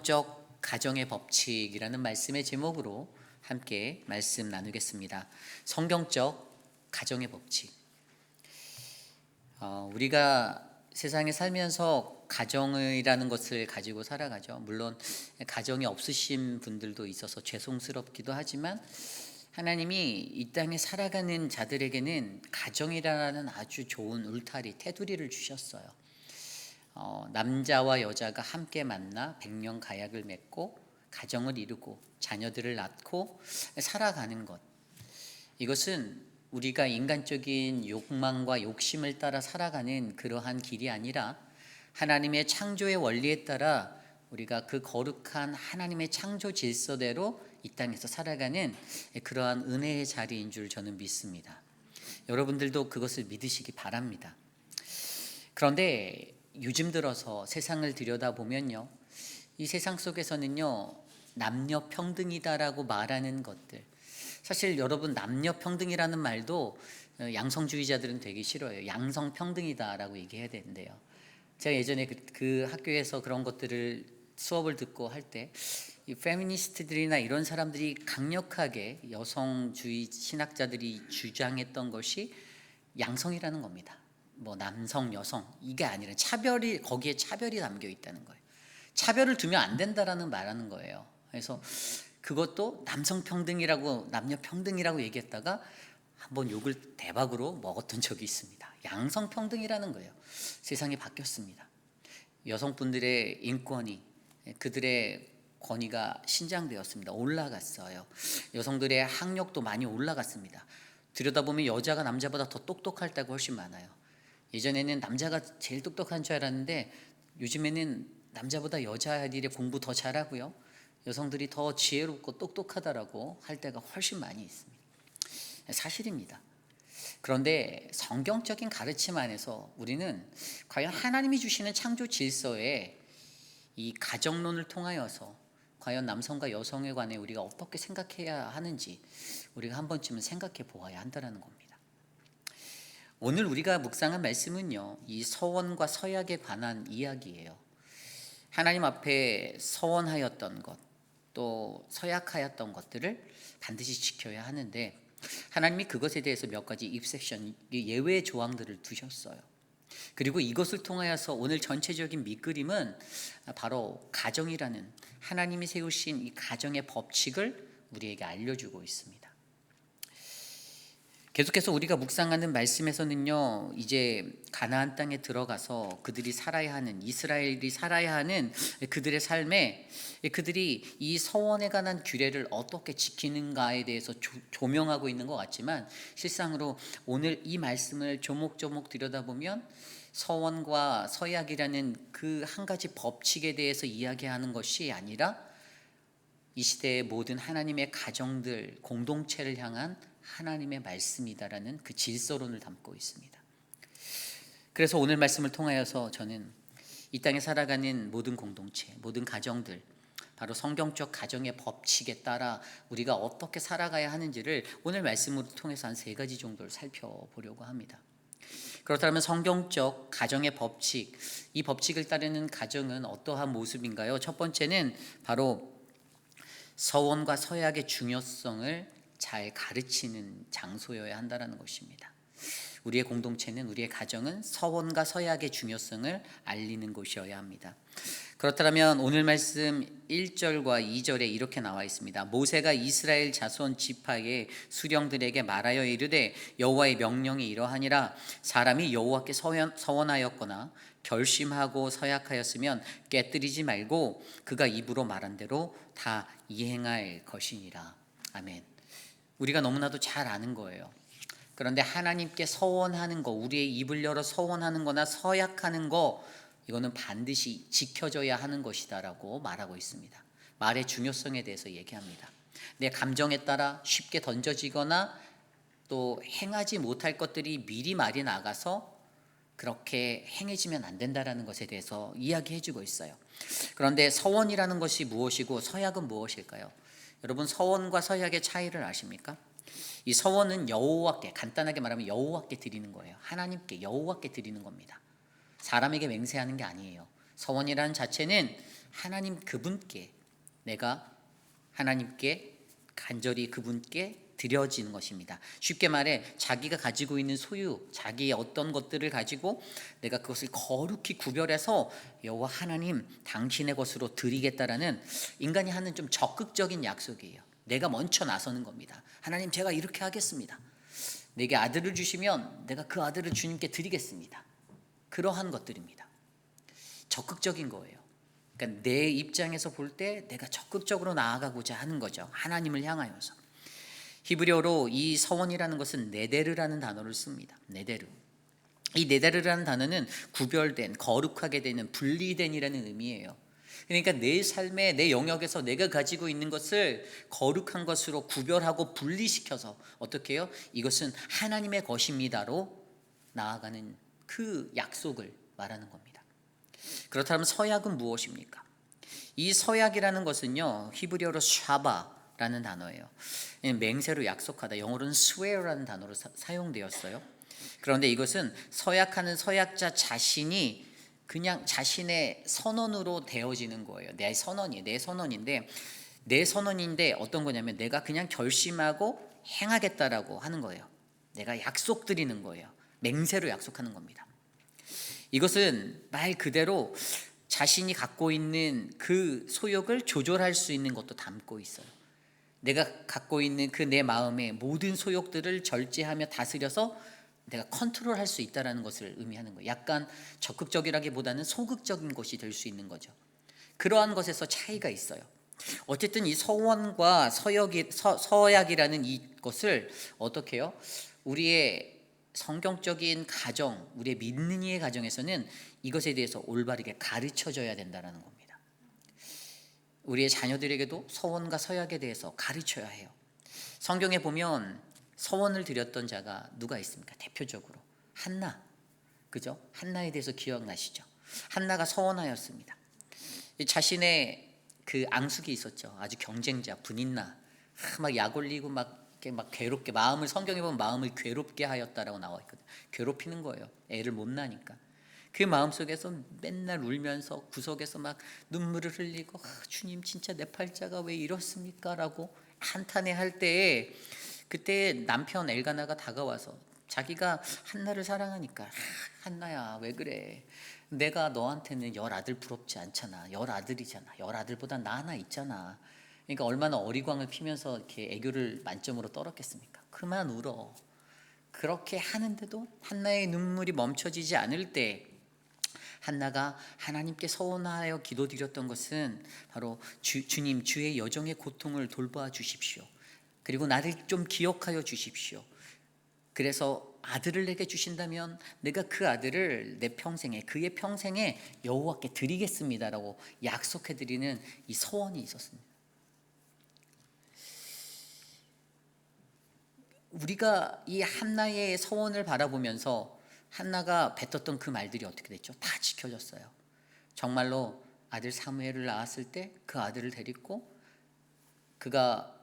성경적 가정의 법칙이라는 말씀의 제목으로 함께 말씀 나누겠습니다. 성경적 가정의 법칙. 우리가 세상에 살면서 가정이라는 것을 가지고 살아가죠. 물론 가정이 없으신 분들도 있어서 죄송스럽기도 하지만 하나님이 이 땅에 살아가는 자들에게는 가정이라는 아주 좋은 울타리, 테두리를 주셨어요. 남자와 여자가 함께 만나 백년 가약을 맺고 가정을 이루고 자녀들을 낳고 살아가는 것, 이것은 우리가 인간적인 욕망과 욕심을 따라 살아가는 그러한 길이 아니라 하나님의 창조의 원리에 따라 우리가 그 거룩한 하나님의 창조 질서대로 이 땅에서 살아가는 그러한 은혜의 자리인 줄 저는 믿습니다. 여러분들도 그것을 믿으시기 바랍니다. 그런데 요즘 들어서 세상을 들여다보면요, 이 세상 속에서는요, 남녀 평등이다라고 말하는 것들, 사실 여러분 남녀 평등이라는 말도 양성주의자들은 되게 싫어해요. 양성 평등이다라고 얘기해야 되는데요, 제가 예전에 그 학교에서 그런 것들을 수업을 듣고 할 때 이 페미니스트들이나 이런 사람들이 강력하게 여성주의 신학자들이 주장했던 것이 양성이라는 겁니다. 뭐 남성, 여성 이게 아니라 차별이, 거기에 차별이 담겨 있다는 거예요. 차별을 두면 안 된다라는 말하는 거예요. 그래서 그것도 남성 평등이라고, 남녀 평등이라고 얘기했다가 한번 욕을 대박으로 먹었던 적이 있습니다. 양성 평등이라는 거예요. 세상이 바뀌었습니다. 여성분들의 인권이, 그들의 권위가 신장되었습니다. 올라갔어요. 여성들의 학력도 많이 올라갔습니다. 들여다보면 여자가 남자보다 더 똑똑할 때가 훨씬 많아요. 예전에는 남자가 제일 똑똑한 줄 알았는데 요즘에는 남자보다 여자들이 공부 더 잘하고요, 여성들이 더 지혜롭고 똑똑하다라고 할 때가 훨씬 많이 있습니다. 사실입니다. 그런데 성경적인 가르침 안에서 우리는 과연 하나님이 주시는 창조 질서에 이 가정론을 통하여서 과연 남성과 여성에 관해 우리가 어떻게 생각해야 하는지 우리가 한 번쯤은 생각해 보아야 한다는 겁니다. 오늘 우리가 묵상한 말씀은요, 이 서원과 서약에 관한 이야기예요. 하나님 앞에 서원하였던 것, 또 서약하였던 것들을 반드시 지켜야 하는데 하나님이 그것에 대해서 몇 가지 입섹션, 예외 조항들을 두셨어요. 그리고 이것을 통하여서 오늘 전체적인 밑그림은 바로 가정이라는 하나님이 세우신 이 가정의 법칙을 우리에게 알려주고 있습니다. 계속해서 우리가 묵상하는 말씀에서는요, 이제 가나안 땅에 들어가서 그들이 살아야 하는, 이스라엘이 살아야 하는 그들의 삶에 그들이 이 서원에 관한 규례를 어떻게 지키는가에 대해서 조명하고 있는 것 같지만 실상으로 오늘 이 말씀을 조목조목 들여다보면 서원과 서약이라는 그 한 가지 법칙에 대해서 이야기하는 것이 아니라 이 시대의 모든 하나님의 가정들, 공동체를 향한 하나님의 말씀이다라는 그 질서론을 담고 있습니다. 그래서 오늘 말씀을 통하여서 저는 이 땅에 살아가는 모든 공동체, 모든 가정들, 바로 성경적 가정의 법칙에 따라 우리가 어떻게 살아가야 하는지를 오늘 말씀을 통해서 한 3가지 정도를 살펴보려고 합니다. 그렇다면 성경적 가정의 법칙, 이 법칙을 따르는 가정은 어떠한 모습인가요? 첫 번째는 바로 서원과 서약의 중요성을 잘 가르치는 장소여야 한다는 것입니다. 우리의 공동체는, 우리의 가정은 서원과 서약의 중요성을 알리는 곳이어야 합니다. 그렇다면 오늘 말씀 1절과 2절에 이렇게 나와 있습니다. 모세가 이스라엘 자손 지파의 수령들에게 말하여 이르되 여호와의 명령이 이러하니라. 사람이 여호와께 서원하였거나 결심하고 서약하였으면 깨뜨리지 말고 그가 입으로 말한 대로 다 이행할 것이니라. 아멘. 우리가 너무나도 잘 아는 거예요. 그런데 하나님께 서원하는 거, 우리의 입을 열어 서원하는 거나 서약하는 거, 이거는 반드시 지켜져야 하는 것이다라고 말하고 있습니다. 말의 중요성에 대해서 얘기합니다. 내 감정에 따라 쉽게 던져지거나 또 행하지 못할 것들이 미리 말이 나가서 그렇게 행해지면 안 된다라는 것에 대해서 이야기해주고 있어요. 그런데 서원이라는 것이 무엇이고 서약은 무엇일까요? 여러분, 서원과 서약의 차이를 아십니까? 이 서원은 여호와께, 간단하게 말하면 여호와께 드리는 거예요. 하나님께, 여호와께 드리는 겁니다. 사람에게 맹세하는 게 아니에요. 서원이라는 자체는 하나님 그분께 내가 하나님께 간절히 그분께 드려지는 것입니다. 쉽게 말해 자기가 가지고 있는 소유, 자기의 어떤 것들을 가지고 내가 그것을 거룩히 구별해서 여호와 하나님 당신의 것으로 드리겠다라는 인간이 하는 좀 적극적인 약속이에요. 내가 먼저 나서는 겁니다. 하나님 제가 이렇게 하겠습니다. 내게 아들을 주시면 내가 그 아들을 주님께 드리겠습니다. 그러한 것들입니다. 적극적인 거예요. 그러니까 내 입장에서 볼 때 내가 적극적으로 나아가고자 하는 거죠. 하나님을 향하여서. 히브리어로 이 서원이라는 것은 네데르라는 단어를 씁니다. 네데르. 이 네데르라는 단어는 구별된, 거룩하게 되는, 분리된이라는 의미예요. 그러니까 내 삶의 내 영역에서 내가 가지고 있는 것을 거룩한 것으로 구별하고 분리시켜서 어떻게 해요? 이것은 하나님의 것입니다로 나아가는 그 약속을 말하는 겁니다. 그렇다면 서약은 무엇입니까? 이 서약이라는 것은요, 히브리어로 샤바라는 단어예요. 맹세로 약속하다, 영어로는 swear라는 단어로 사용되었어요. 그런데 이것은 서약하는 서약자 자신이 그냥 자신의 선언으로 되어지는 거예요. 내 선언인데 어떤 거냐면 내가 그냥 결심하고 행하겠다라고 하는 거예요. 내가 약속드리는 거예요. 맹세로 약속하는 겁니다. 이것은 말 그대로 자신이 갖고 있는 그 소욕을 조절할 수 있는 것도 담고 있어요. 내가 갖고 있는 그 내 마음의 모든 소욕들을 절제하며 다스려서 내가 컨트롤할 수 있다는 것을 의미하는 거예요. 약간 적극적이라기보다는 소극적인 것이 될 수 있는 거죠. 그러한 것에서 차이가 있어요. 어쨌든 이 서원과 서약이라는 이것을 어떻게 해요? 우리의 성경적인 가정, 우리의 믿는 이의 가정에서는 이것에 대해서 올바르게 가르쳐줘야 된다는 겁니다. 우리의 자녀들에게도 서원과 서약에 대해서 가르쳐야 해요. 성경에 보면 서원을 드렸던 자가 누가 있습니까? 대표적으로 한나, 그죠? 한나에 대해서 기억나시죠? 한나가 서원하였습니다. 자신의 그 앙숙이 있었죠. 아주 경쟁자 분인나, 막 약 올리고 막 괴롭게 성경에 보면 마음을 괴롭게 하였다라고 나와 있거든요. 괴롭히는 거예요. 애를 못 낳으니까. 그 마음 속에서 맨날 울면서 구석에서 막 눈물을 흘리고 주님 진짜 내 팔자가 왜 이렇습니까? 라고 한탄해 할 때에 그때 남편 엘가나가 다가와서 자기가 한나를 사랑하니까 한나야 왜 그래? 내가 너한테는 10아들 부럽지 않잖아. 10아들이잖아. 10아들보다 나 하나 있잖아. 그러니까 얼마나 어리광을 피면서 이렇게 애교를 만점으로 떨었겠습니까? 그만 울어. 그렇게 하는데도 한나의 눈물이 멈춰지지 않을 때 한나가 하나님께 서원하여 기도드렸던 것은 바로 주님 주의 여정의 고통을 돌봐 주십시오. 그리고 나를 좀 기억하여 주십시오. 그래서 아들을 내게 주신다면 내가 그 아들을 내 평생에 그의 평생에 여호와께 드리겠습니다라고 약속해드리는 이 서원이 있었습니다. 우리가 이 한나의 서원을 바라보면서 한나가 뱉었던 그 말들이 어떻게 됐죠? 다 지켜졌어요. 정말로 아들 사무엘을 낳았을 때 그 아들을 데리고 그가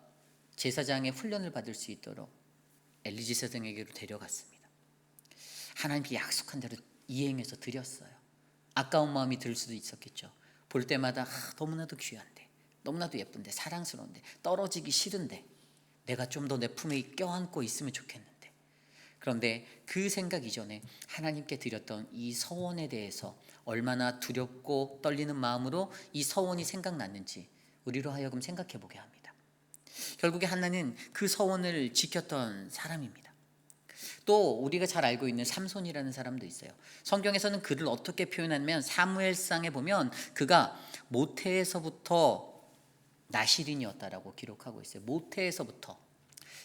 제사장의 훈련을 받을 수 있도록 엘리사에게로 데려갔습니다. 하나님께 약속한 대로 이행해서 드렸어요. 아까운 마음이 들 수도 있었겠죠. 볼 때마다 너무나도 귀한데, 너무나도 예쁜데, 사랑스러운데, 떨어지기 싫은데 내가 좀 더 내 품에 껴안고 있으면 좋겠는데. 그런데 그 생각 이전에 하나님께 드렸던 이 서원에 대해서 얼마나 두렵고 떨리는 마음으로 이 서원이 생각났는지 우리로 하여금 생각해 보게 합니다. 결국에 한나는 그 서원을 지켰던 사람입니다. 또 우리가 잘 알고 있는 삼손이라는 사람도 있어요. 성경에서는 그를 어떻게 표현하냐면 사무엘상에 보면 그가 모태에서부터 나실인이었다라고 기록하고 있어요. 모태에서부터.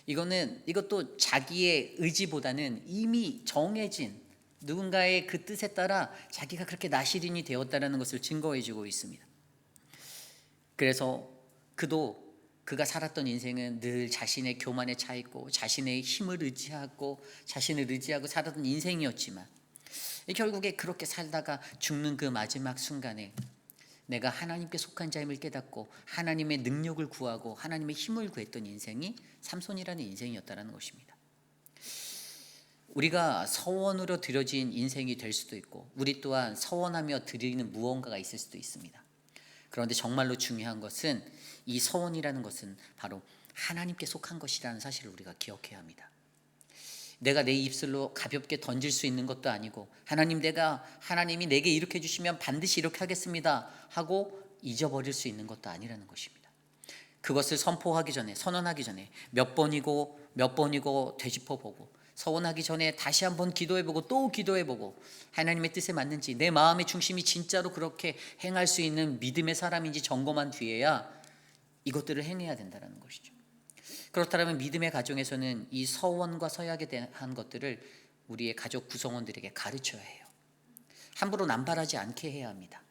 이것도 자기의 의지보다는 이미 정해진 누군가의 그 뜻에 따라 자기가 그렇게 나실인이 되었다라는 것을 증거해주고 있습니다. 그래서 그가 살았던 인생은 늘 자신의 교만에 차 있고 자신의 힘을 의지하고 자신을 의지하고 살았던 인생이었지만 결국에 그렇게 살다가 죽는 그 마지막 순간에 내가 하나님께 속한 자임을 깨닫고 하나님의 능력을 구하고 하나님의 힘을 구했던 인생이 삼손이라는 인생이었다는 것입니다. 우리가 서원으로 드려진 인생이 될 수도 있고 우리 또한 서원하며 드리는 무언가가 있을 수도 있습니다. 그런데 정말로 중요한 것은 이 서원이라는 것은 바로 하나님께 속한 것이라는 사실을 우리가 기억해야 합니다. 내가 내 입술로 가볍게 던질 수 있는 것도 아니고 하나님이 내게 이렇게 해주시면 반드시 이렇게 하겠습니다 하고 잊어버릴 수 있는 것도 아니라는 것입니다. 그것을 선포하기 전에, 선언하기 전에 몇 번이고 되짚어보고, 서원하기 전에 다시 한번 기도해보고 또 기도해보고, 하나님의 뜻에 맞는지, 내 마음의 중심이 진짜로 그렇게 행할 수 있는 믿음의 사람인지 점검한 뒤에야 이것들을 행해야 된다는 것이죠. 그렇다면 믿음의 가정에서는 이 서원과 서약에 대한 것들을 우리의 가족 구성원들에게 가르쳐야 해요. 함부로 남발하지 않게 해야 합니다.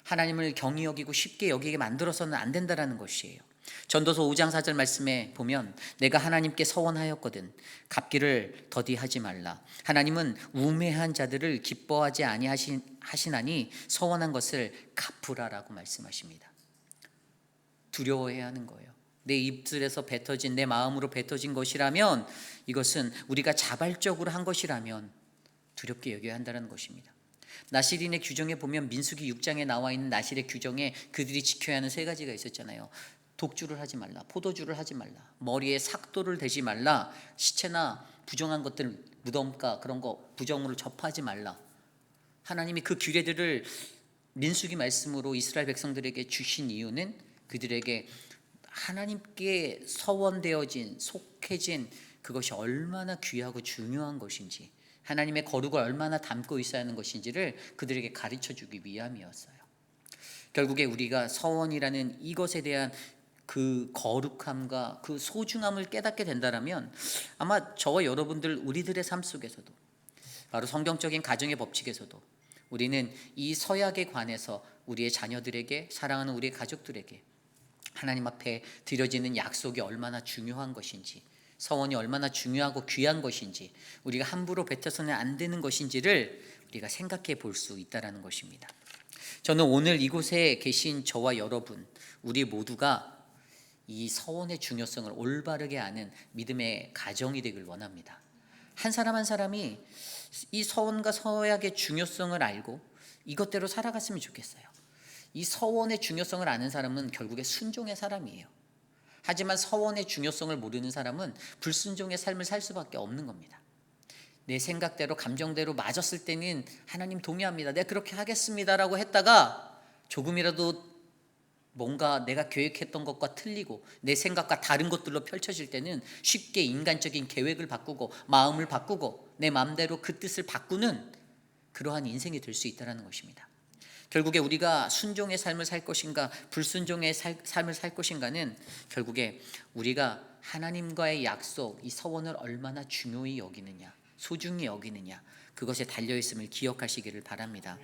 하나님을 경히 여기고 쉽게 여기게 만들어서는 안 된다는 것이에요. 전도서 5장 4절 말씀에 보면 내가 하나님께 서원하였거든 갚기를 더디하지 말라. 하나님은 우매한 자들을 기뻐하지 아니하시나니 서원한 것을 갚으라라고 말씀하십니다. 두려워해야 하는 거예요. 내 입술에서 뱉어진, 내 마음으로 뱉어진 것이라면, 이것은 우리가 자발적으로 한 것이라면 두렵게 여겨야 한다는 것입니다. 나실인의 규정에 보면 민수기 6장에 나와 있는 나실의 규정에 그들이 지켜야 하는 3가지가 있었잖아요. 독주를 하지 말라, 포도주를 하지 말라, 머리에 삭도를 대지 말라, 시체나 부정한 것들, 무덤가 그런 거 부정으로 접하지 말라. 하나님이 그 규례들을 민수기 말씀으로 이스라엘 백성들에게 주신 이유는 그들에게 하나님께 서원되어진, 속해진 그것이 얼마나 귀하고 중요한 것인지, 하나님의 거룩을 얼마나 담고 있어야 하는 것인지를 그들에게 가르쳐주기 위함이었어요. 결국에 우리가 서원이라는 이것에 대한 그 거룩함과 그 소중함을 깨닫게 된다면, 아마 저와 여러분들 우리들의 삶 속에서도, 바로 성경적인 가정의 법칙에서도 우리는 이 서약에 관해서 우리의 자녀들에게, 사랑하는 우리의 가족들에게 하나님 앞에 드려지는 약속이 얼마나 중요한 것인지, 서원이 얼마나 중요하고 귀한 것인지, 우리가 함부로 뱉어서는 안 되는 것인지를 우리가 생각해 볼 수 있다는 것입니다. 저는 오늘 이곳에 계신 저와 여러분, 우리 모두가 이 서원의 중요성을 올바르게 아는 믿음의 가정이 되길 원합니다. 한 사람 한 사람이 이 서원과 서약의 중요성을 알고 이것대로 살아갔으면 좋겠어요. 이 서원의 중요성을 아는 사람은 결국에 순종의 사람이에요. 하지만 서원의 중요성을 모르는 사람은 불순종의 삶을 살 수밖에 없는 겁니다. 내 생각대로, 감정대로 맞았을 때는 하나님 동의합니다, 내가 그렇게 하겠습니다라고 했다가 조금이라도 뭔가 내가 계획했던 것과 틀리고 내 생각과 다른 것들로 펼쳐질 때는 쉽게 인간적인 계획을 바꾸고 마음을 바꾸고 내 마음대로 그 뜻을 바꾸는 그러한 인생이 될 수 있다는 것입니다. 결국에 우리가 순종의 삶을 살 것인가 불순종의 삶을 살 것인가는 결국에 우리가 하나님과의 약속, 이 서원을 얼마나 중요히 여기느냐, 소중히 여기느냐, 그것에 달려있음을 기억하시기를 바랍니다.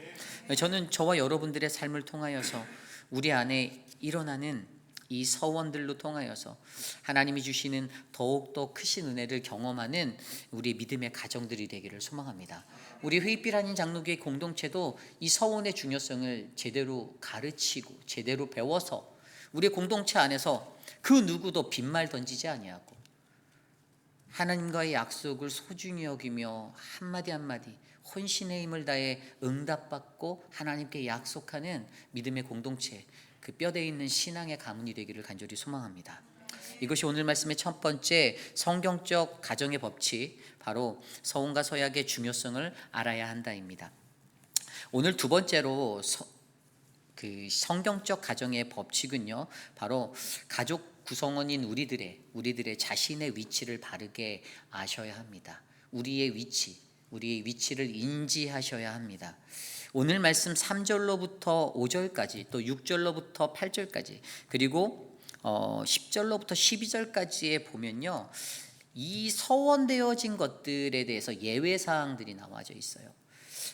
저는 저와 여러분들의 삶을 통하여서 우리 안에 일어나는 이 서원들로 통하여서 하나님이 주시는 더욱더 크신 은혜를 경험하는 우리 믿음의 가정들이 되기를 소망합니다. 우리 회의빛 아닌 장로교회 공동체도 이 서원의 중요성을 제대로 가르치고 제대로 배워서 우리 공동체 안에서 그 누구도 빈말 던지지 아니하고 하나님과의 약속을 소중히 여기며 한마디 한마디 혼신의 힘을 다해 응답받고 하나님께 약속하는 믿음의 공동체, 그 뼈대에 있는 신앙의 가문이 되기를 간절히 소망합니다. 이것이 오늘 말씀의 첫 번째 성경적 가정의 법칙, 바로 서원과 서약의 중요성을 알아야 한다입니다. 오늘 두 번째로 그 성경적 가정의 법칙은요, 바로 가족 구성원인 우리들의 자신의 위치를 바르게 아셔야 합니다. 우리의 위치를 인지하셔야 합니다. 오늘 말씀 3절로부터 5절까지, 또 6절로부터 8절까지, 그리고 10절로부터 12절까지에 보면요, 이 서원되어진 것들에 대해서 예외사항들이 나와져 있어요.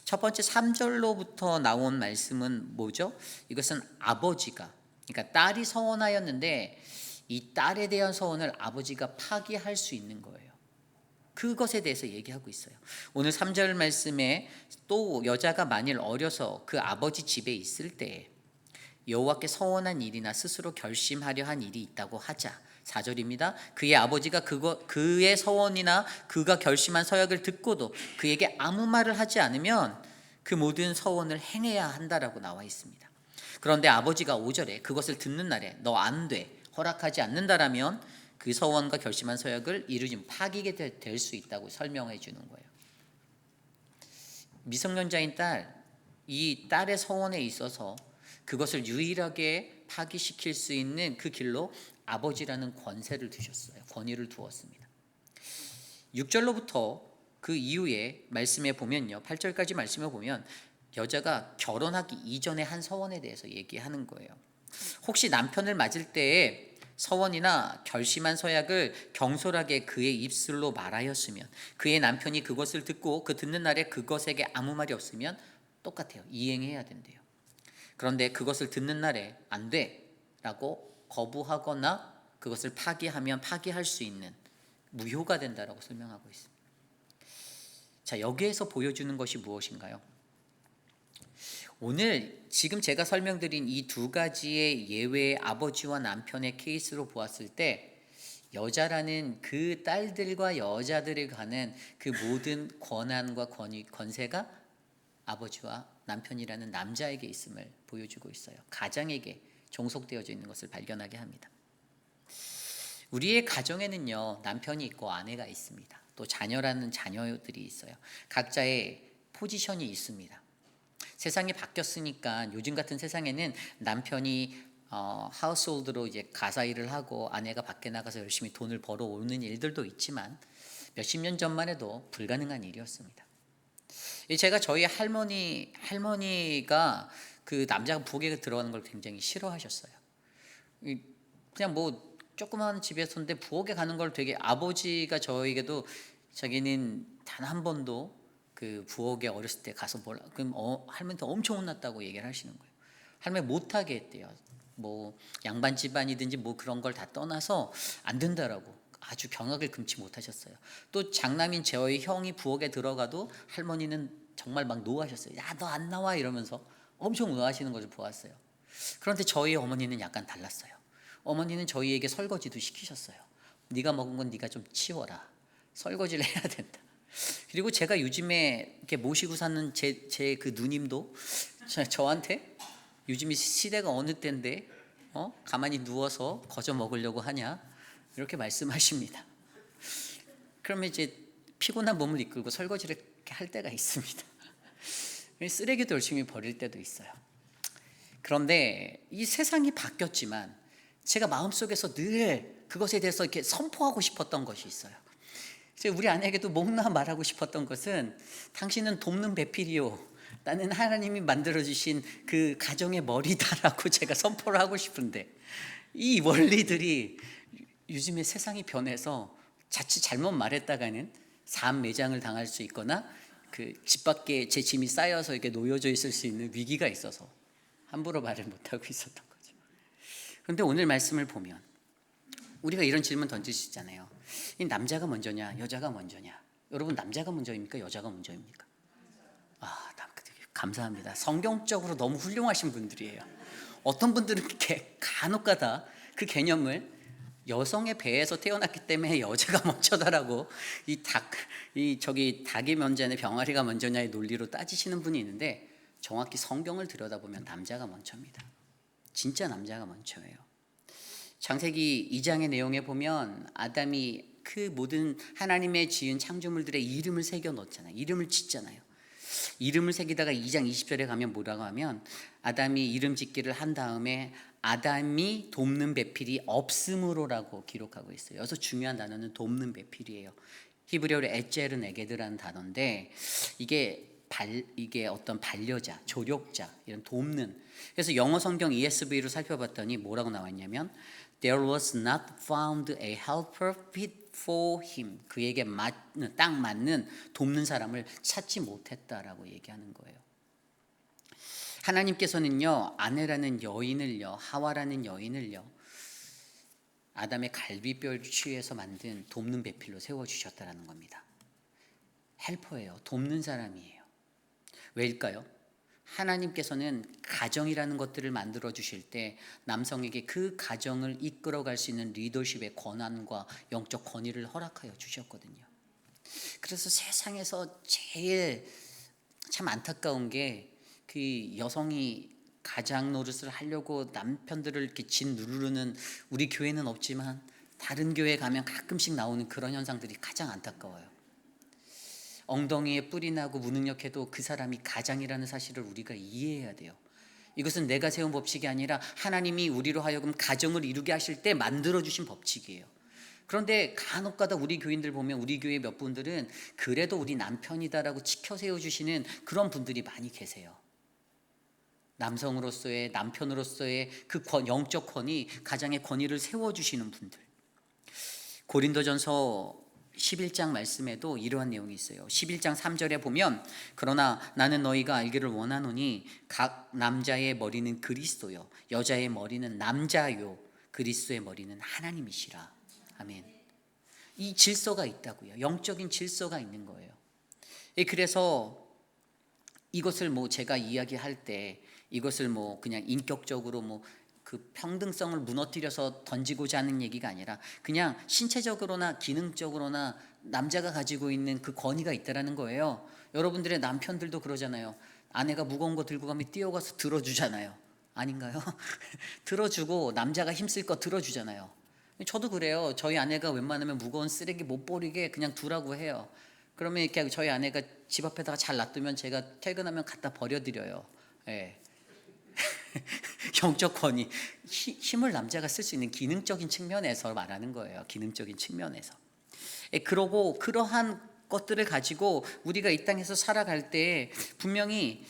첫 번째 3절로부터 나온 말씀은 뭐죠? 이것은 아버지가, 그러니까 딸이 서원하였는데 이 딸에 대한 서원을 아버지가 파기할 수 있는 거예요. 그것에 대해서 얘기하고 있어요. 오늘 3절 말씀에 또 여자가 만일 어려서 그 아버지 집에 있을 때에 여호와께 서원한 일이나 스스로 결심하려 한 일이 있다고 하자. 4절입니다. 그의 아버지가 그의 서원이나 그가 결심한 서약을 듣고도 그에게 아무 말을 하지 않으면 그 모든 서원을 행해야 한다라고 나와 있습니다. 그런데 아버지가 5절에 그것을 듣는 날에 너 안 돼, 허락하지 않는다라면 그 서원과 결심한 서약을 이루지 파기게 될 수 있다고 설명해 주는 거예요. 미성년자인 이 딸의 서원에 있어서 그것을 유일하게 파기시킬 수 있는 그 길로 아버지라는 권세를 두셨어요. 권위를 두었습니다. 6절로부터 그 이후에 말씀에 보면요, 8절까지 말씀에 보면 여자가 결혼하기 이전에 한 서원에 대해서 얘기하는 거예요. 혹시 남편을 맞을 때에 서원이나 결심한 서약을 경솔하게 그의 입술로 말하였으면, 그의 남편이 그것을 듣고 그 듣는 날에 그것에게 아무 말이 없으면 똑같아요. 이행해야 된대요. 그런데 그것을 듣는 날에 안 돼 라고 거부하거나 그것을 파기하면 파기할 수 있는 무효가 된다라고 설명하고 있습니다. 자, 여기에서 보여주는 것이 무엇인가요? 오늘 지금 제가 설명드린 이 두 가지의 예외의 아버지와 남편의 케이스로 보았을 때 여자라는 그 딸들과 여자들을 가는 그 모든 권한과 권세가 아버지와 남편이라는 남자에게 있음을 보여주고 있어요. 가장에게 종속되어져 있는 것을 발견하게 합니다. 우리의 가정에는요, 남편이 있고 아내가 있습니다. 또 자녀라는 자녀들이 있어요. 각자의 포지션이 있습니다. 세상이 바뀌었으니까 요즘 같은 세상에는 남편이 하우스홀드로 이제 가사 일을 하고 아내가 밖에 나가서 열심히 돈을 벌어오는 일들도 있지만 몇십 년 전만 해도 불가능한 일이었습니다. 제가 저희 할머니가 그 남자가 부엌에 들어가는 걸 굉장히 싫어하셨어요. 그냥 뭐 조그마한 집에서인데 부엌에 가는 걸 되게, 아버지가 저에게도 자기는 단 한 번도 그 부엌에 어렸을 때 가서 그럼 할머니한테 엄청 혼났다고 얘기를 하시는 거예요. 할머니 못하게 했대요. 뭐 양반 집안이든지 뭐 그런 걸 다 떠나서 안 된다라고 아주 경악을 금치 못하셨어요. 또 장남인 저희 형이 부엌에 들어가도 할머니는 정말 막 노하셨어요. 야, 너 안 나와 이러면서 엄청 노하시는 것을 보았어요. 그런데 저희 어머니는 약간 달랐어요. 어머니는 저희에게 설거지도 시키셨어요. 네가 먹은 건 네가 좀 치워라. 설거지를 해야 된다. 그리고 제가 요즘에 이렇게 모시고 사는 제 그 누님도 저한테 요즘 시대가 어느 때인데 가만히 누워서 거저 먹으려고 하냐 이렇게 말씀하십니다. 그러면 이제 피곤한 몸을 이끌고 설거지를 할 때가 있습니다. 쓰레기도 열심히 버릴 때도 있어요. 그런데 이 세상이 바뀌었지만 제가 마음속에서 늘 그것에 대해서 이렇게 선포하고 싶었던 것이 있어요. 우리 아내에게도 목나 말하고 싶었던 것은 당신은 돕는 배필이요, 나는 하나님이 만들어주신 그 가정의 머리다라고 제가 선포를 하고 싶은데, 이 원리들이 요즘에 세상이 변해서 자칫 잘못 말했다가는 삶 매장을 당할 수 있거나 그 집 밖에 제 짐이 쌓여서 이렇게 놓여져 있을 수 있는 위기가 있어서 함부로 말을 못하고 있었던 거죠. 그런데 오늘 말씀을 보면 우리가 이런 질문 던질 수 있잖아요. 이 남자가 먼저냐 여자가 먼저냐? 여러분, 남자가 먼저입니까 여자가 먼저입니까? 감사합니다. 성경적으로 너무 훌륭하신 분들이에요. 어떤 분들은 간혹가다 그 개념을 여성의 배에서 태어났기 때문에 여자가 먼저다라고 닭이 먼저냐 병아리가 먼저냐의 논리로 따지시는 분이 있는데, 정확히 성경을 들여다보면 남자가 먼저입니다. 진짜 남자가 먼저예요. 창세기 2장의 내용에 보면 아담이 그 모든 하나님의 지은 창조물들의 이름을 새겨 놓잖아요. 이름을 짓잖아요. 이름을 새기다가 2장 20절에 가면 뭐라고 하면 아담이 이름 짓기를 한 다음에 아담이 돕는 배필이 없음으로라고 기록하고 있어요. 여기서 중요한 단어는 돕는 배필이에요. 히브리어로 에젤은 에게드라는 단어인데 이게 어떤 반려자, 조력자, 이런 돕는. 그래서 영어 성경 ESV로 살펴봤더니 뭐라고 나왔냐면 There was not found a helper fit for him. 그에게 딱 맞는 돕는 사람을 찾지 못했다라고 얘기하는 거예요. 하나님께서는요, 아내라는 여인을요, 하와라는 여인을요, 아담의 갈비뼈를 취해서 만든 돕는 배필로 세워주셨다라는 겁니다. 헬퍼예요. 돕는 사람이에요. 왜일까요? 하나님께서는 가정이라는 것들을 만들어 주실 때 남성에게 그 가정을 이끌어갈 수 있는 리더십의 권한과 영적 권위를 허락하여 주셨거든요. 그래서 세상에서 제일 참 안타까운 게 그 여성이 가장 노릇을 하려고 남편들을 이렇게 짓누르는 우리 교회는 없지만 다른 교회 가면 가끔씩 나오는 그런 현상들이 가장 안타까워요. 엉덩이에 뿔이 나고 무능력해도 그 사람이 가장이라는 사실을 우리가 이해해야 돼요. 이것은 내가 세운 법칙이 아니라 하나님이 우리로 하여금 가정을 이루게 하실 때 만들어주신 법칙이에요. 그런데 간혹가다 우리 교인들 보면 우리 교회 몇 분들은 그래도 우리 남편이다라고 지켜 세워주시는 그런 분들이 많이 계세요. 남성으로서의, 남편으로서의 그 영적 권위, 가장의 권위를 세워주시는 분들. 고린도전서 11장 말씀에도 이러한 내용이 있어요. 11장 3절에 보면 그러나 나는 너희가 알기를 원하노니 각 남자의 머리는 그리스도요 여자의 머리는 남자요 그리스도의 머리는 하나님이시라. 아멘. 이 질서가 있다고요. 영적인 질서가 있는 거예요. 그래서 이것을 제가 이야기할 때 이것을 그냥 인격적으로 그 평등성을 무너뜨려서 던지고자 하는 얘기가 아니라 그냥 신체적으로나 기능적으로나 남자가 가지고 있는 그 권위가 있다라는 거예요. 여러분들의 남편들도 그러잖아요. 아내가 무거운 거 들고 가면 뛰어가서 들어주잖아요. 아닌가요? 들어주고 남자가 힘쓸 거 들어주잖아요. 저도 그래요. 저희 아내가 웬만하면 무거운 쓰레기 못 버리게 그냥 두라고 해요. 그러면 이렇게 저희 아내가 집 앞에다가 잘 놔두면 제가 퇴근하면 갖다 버려드려요. 예. 영적 권위, 힘을 남자가 쓸 수 있는 기능적인 측면에서 말하는 거예요. 기능적인 측면에서. 그러고 그러한 것들을 가지고 우리가 이 땅에서 살아갈 때 분명히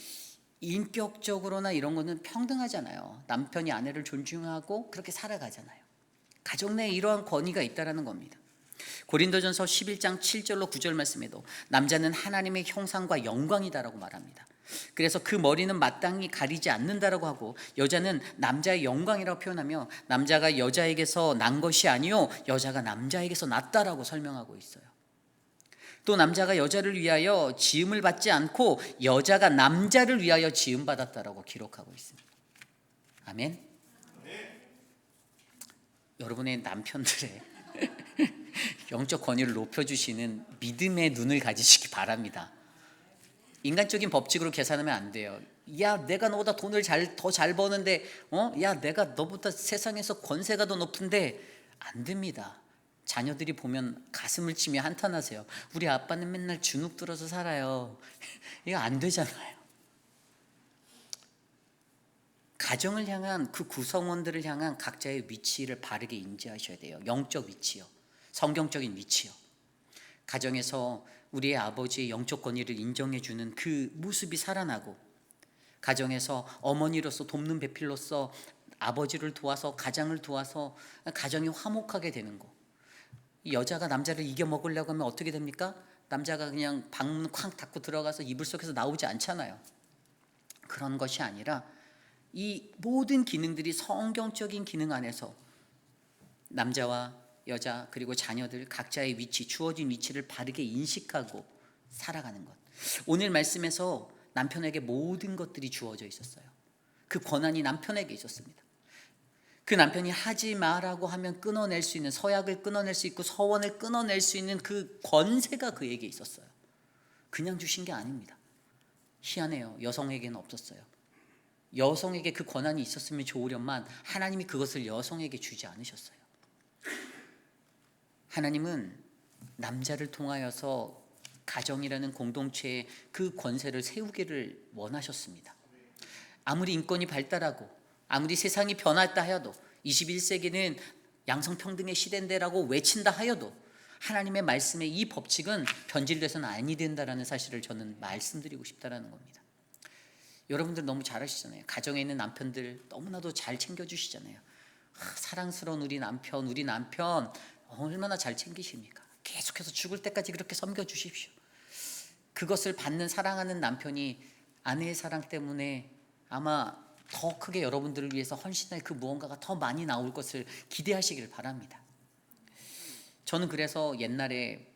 인격적으로나 이런 거는 평등하잖아요. 남편이 아내를 존중하고 그렇게 살아가잖아요. 가정 내에 이러한 권위가 있다라는 겁니다. 고린도전서 11장 7절로 9절 말씀에도 남자는 하나님의 형상과 영광이다라고 말합니다. 그래서 그 머리는 마땅히 가리지 않는다라고 하고 여자는 남자의 영광이라고 표현하며 남자가 여자에게서 난 것이 아니요 여자가 남자에게서 났다라고 설명하고 있어요. 또 남자가 여자를 위하여 지음을 받지 않고 여자가 남자를 위하여 지음 받았다라고 기록하고 있습니다. 아멘. 여러분의 남편들의 영적 권위를 높여주시는 믿음의 눈을 가지시기 바랍니다. 인간적인 법칙으로 계산하면 안 돼요. 야, 내가 너보다 돈을 더 잘 버는데, 야, 내가 너보다 세상에서 권세가 더 높은데 안 됩니다. 자녀들이 보면 가슴을 치며 한탄하세요. 우리 아빠는 맨날 주눅 들어서 살아요. 이거 안 되잖아요. 가정을 향한 그 구성원들을 향한 각자의 위치를 바르게 인지하셔야 돼요. 영적 위치요. 성경적인 위치요. 가정에서 우리의 아버지의 영적 권위를 인정해주는 그 모습이 살아나고 가정에서 어머니로서 돕는 배필로서 아버지를 도와서 가장을 도와서 가정이 화목하게 되는 거. 이 여자가 남자를 이겨먹으려고 하면 어떻게 됩니까? 남자가 그냥 방문 쾅 닫고 들어가서 이불 속에서 나오지 않잖아요. 그런 것이 아니라 이 모든 기능들이 성경적인 기능 안에서 남자와 여자 그리고 자녀들 각자의 위치, 주어진 위치를 바르게 인식하고 살아가는 것. 오늘 말씀에서 남편에게 모든 것들이 주어져 있었어요. 그 권한이 남편에게 있었습니다. 그 남편이 하지 마라고 하면 끊어낼 수 있는, 서약을 끊어낼 수 있고 서원을 끊어낼 수 있는 그 권세가 그에게 있었어요. 그냥 주신 게 아닙니다. 희한해요. 여성에게는 없었어요. 여성에게 그 권한이 있었으면 좋으련만 하나님이 그것을 여성에게 주지 않으셨어요. 하나님은 남자를 통하여서 가정이라는 공동체에 그 권세를 세우기를 원하셨습니다. 아무리 인권이 발달하고 아무리 세상이 변했다 하여도 21세기는 양성평등의 시대인데라고 외친다 하여도 하나님의 말씀의 이 법칙은 변질돼서는 아니 된다라는 사실을 저는 말씀드리고 싶다라는 겁니다. 여러분들 너무 잘 아시잖아요. 가정에 있는 남편들 너무나도 잘 챙겨주시잖아요. 사랑스러운 우리 남편 얼마나 잘 챙기십니까? 계속해서 죽을 때까지 그렇게 섬겨주십시오. 그것을 받는 사랑하는 남편이 아내의 사랑 때문에 아마 더 크게 여러분들을 위해서 헌신할 그 무언가가 더 많이 나올 것을 기대하시길 바랍니다. 저는 그래서 옛날에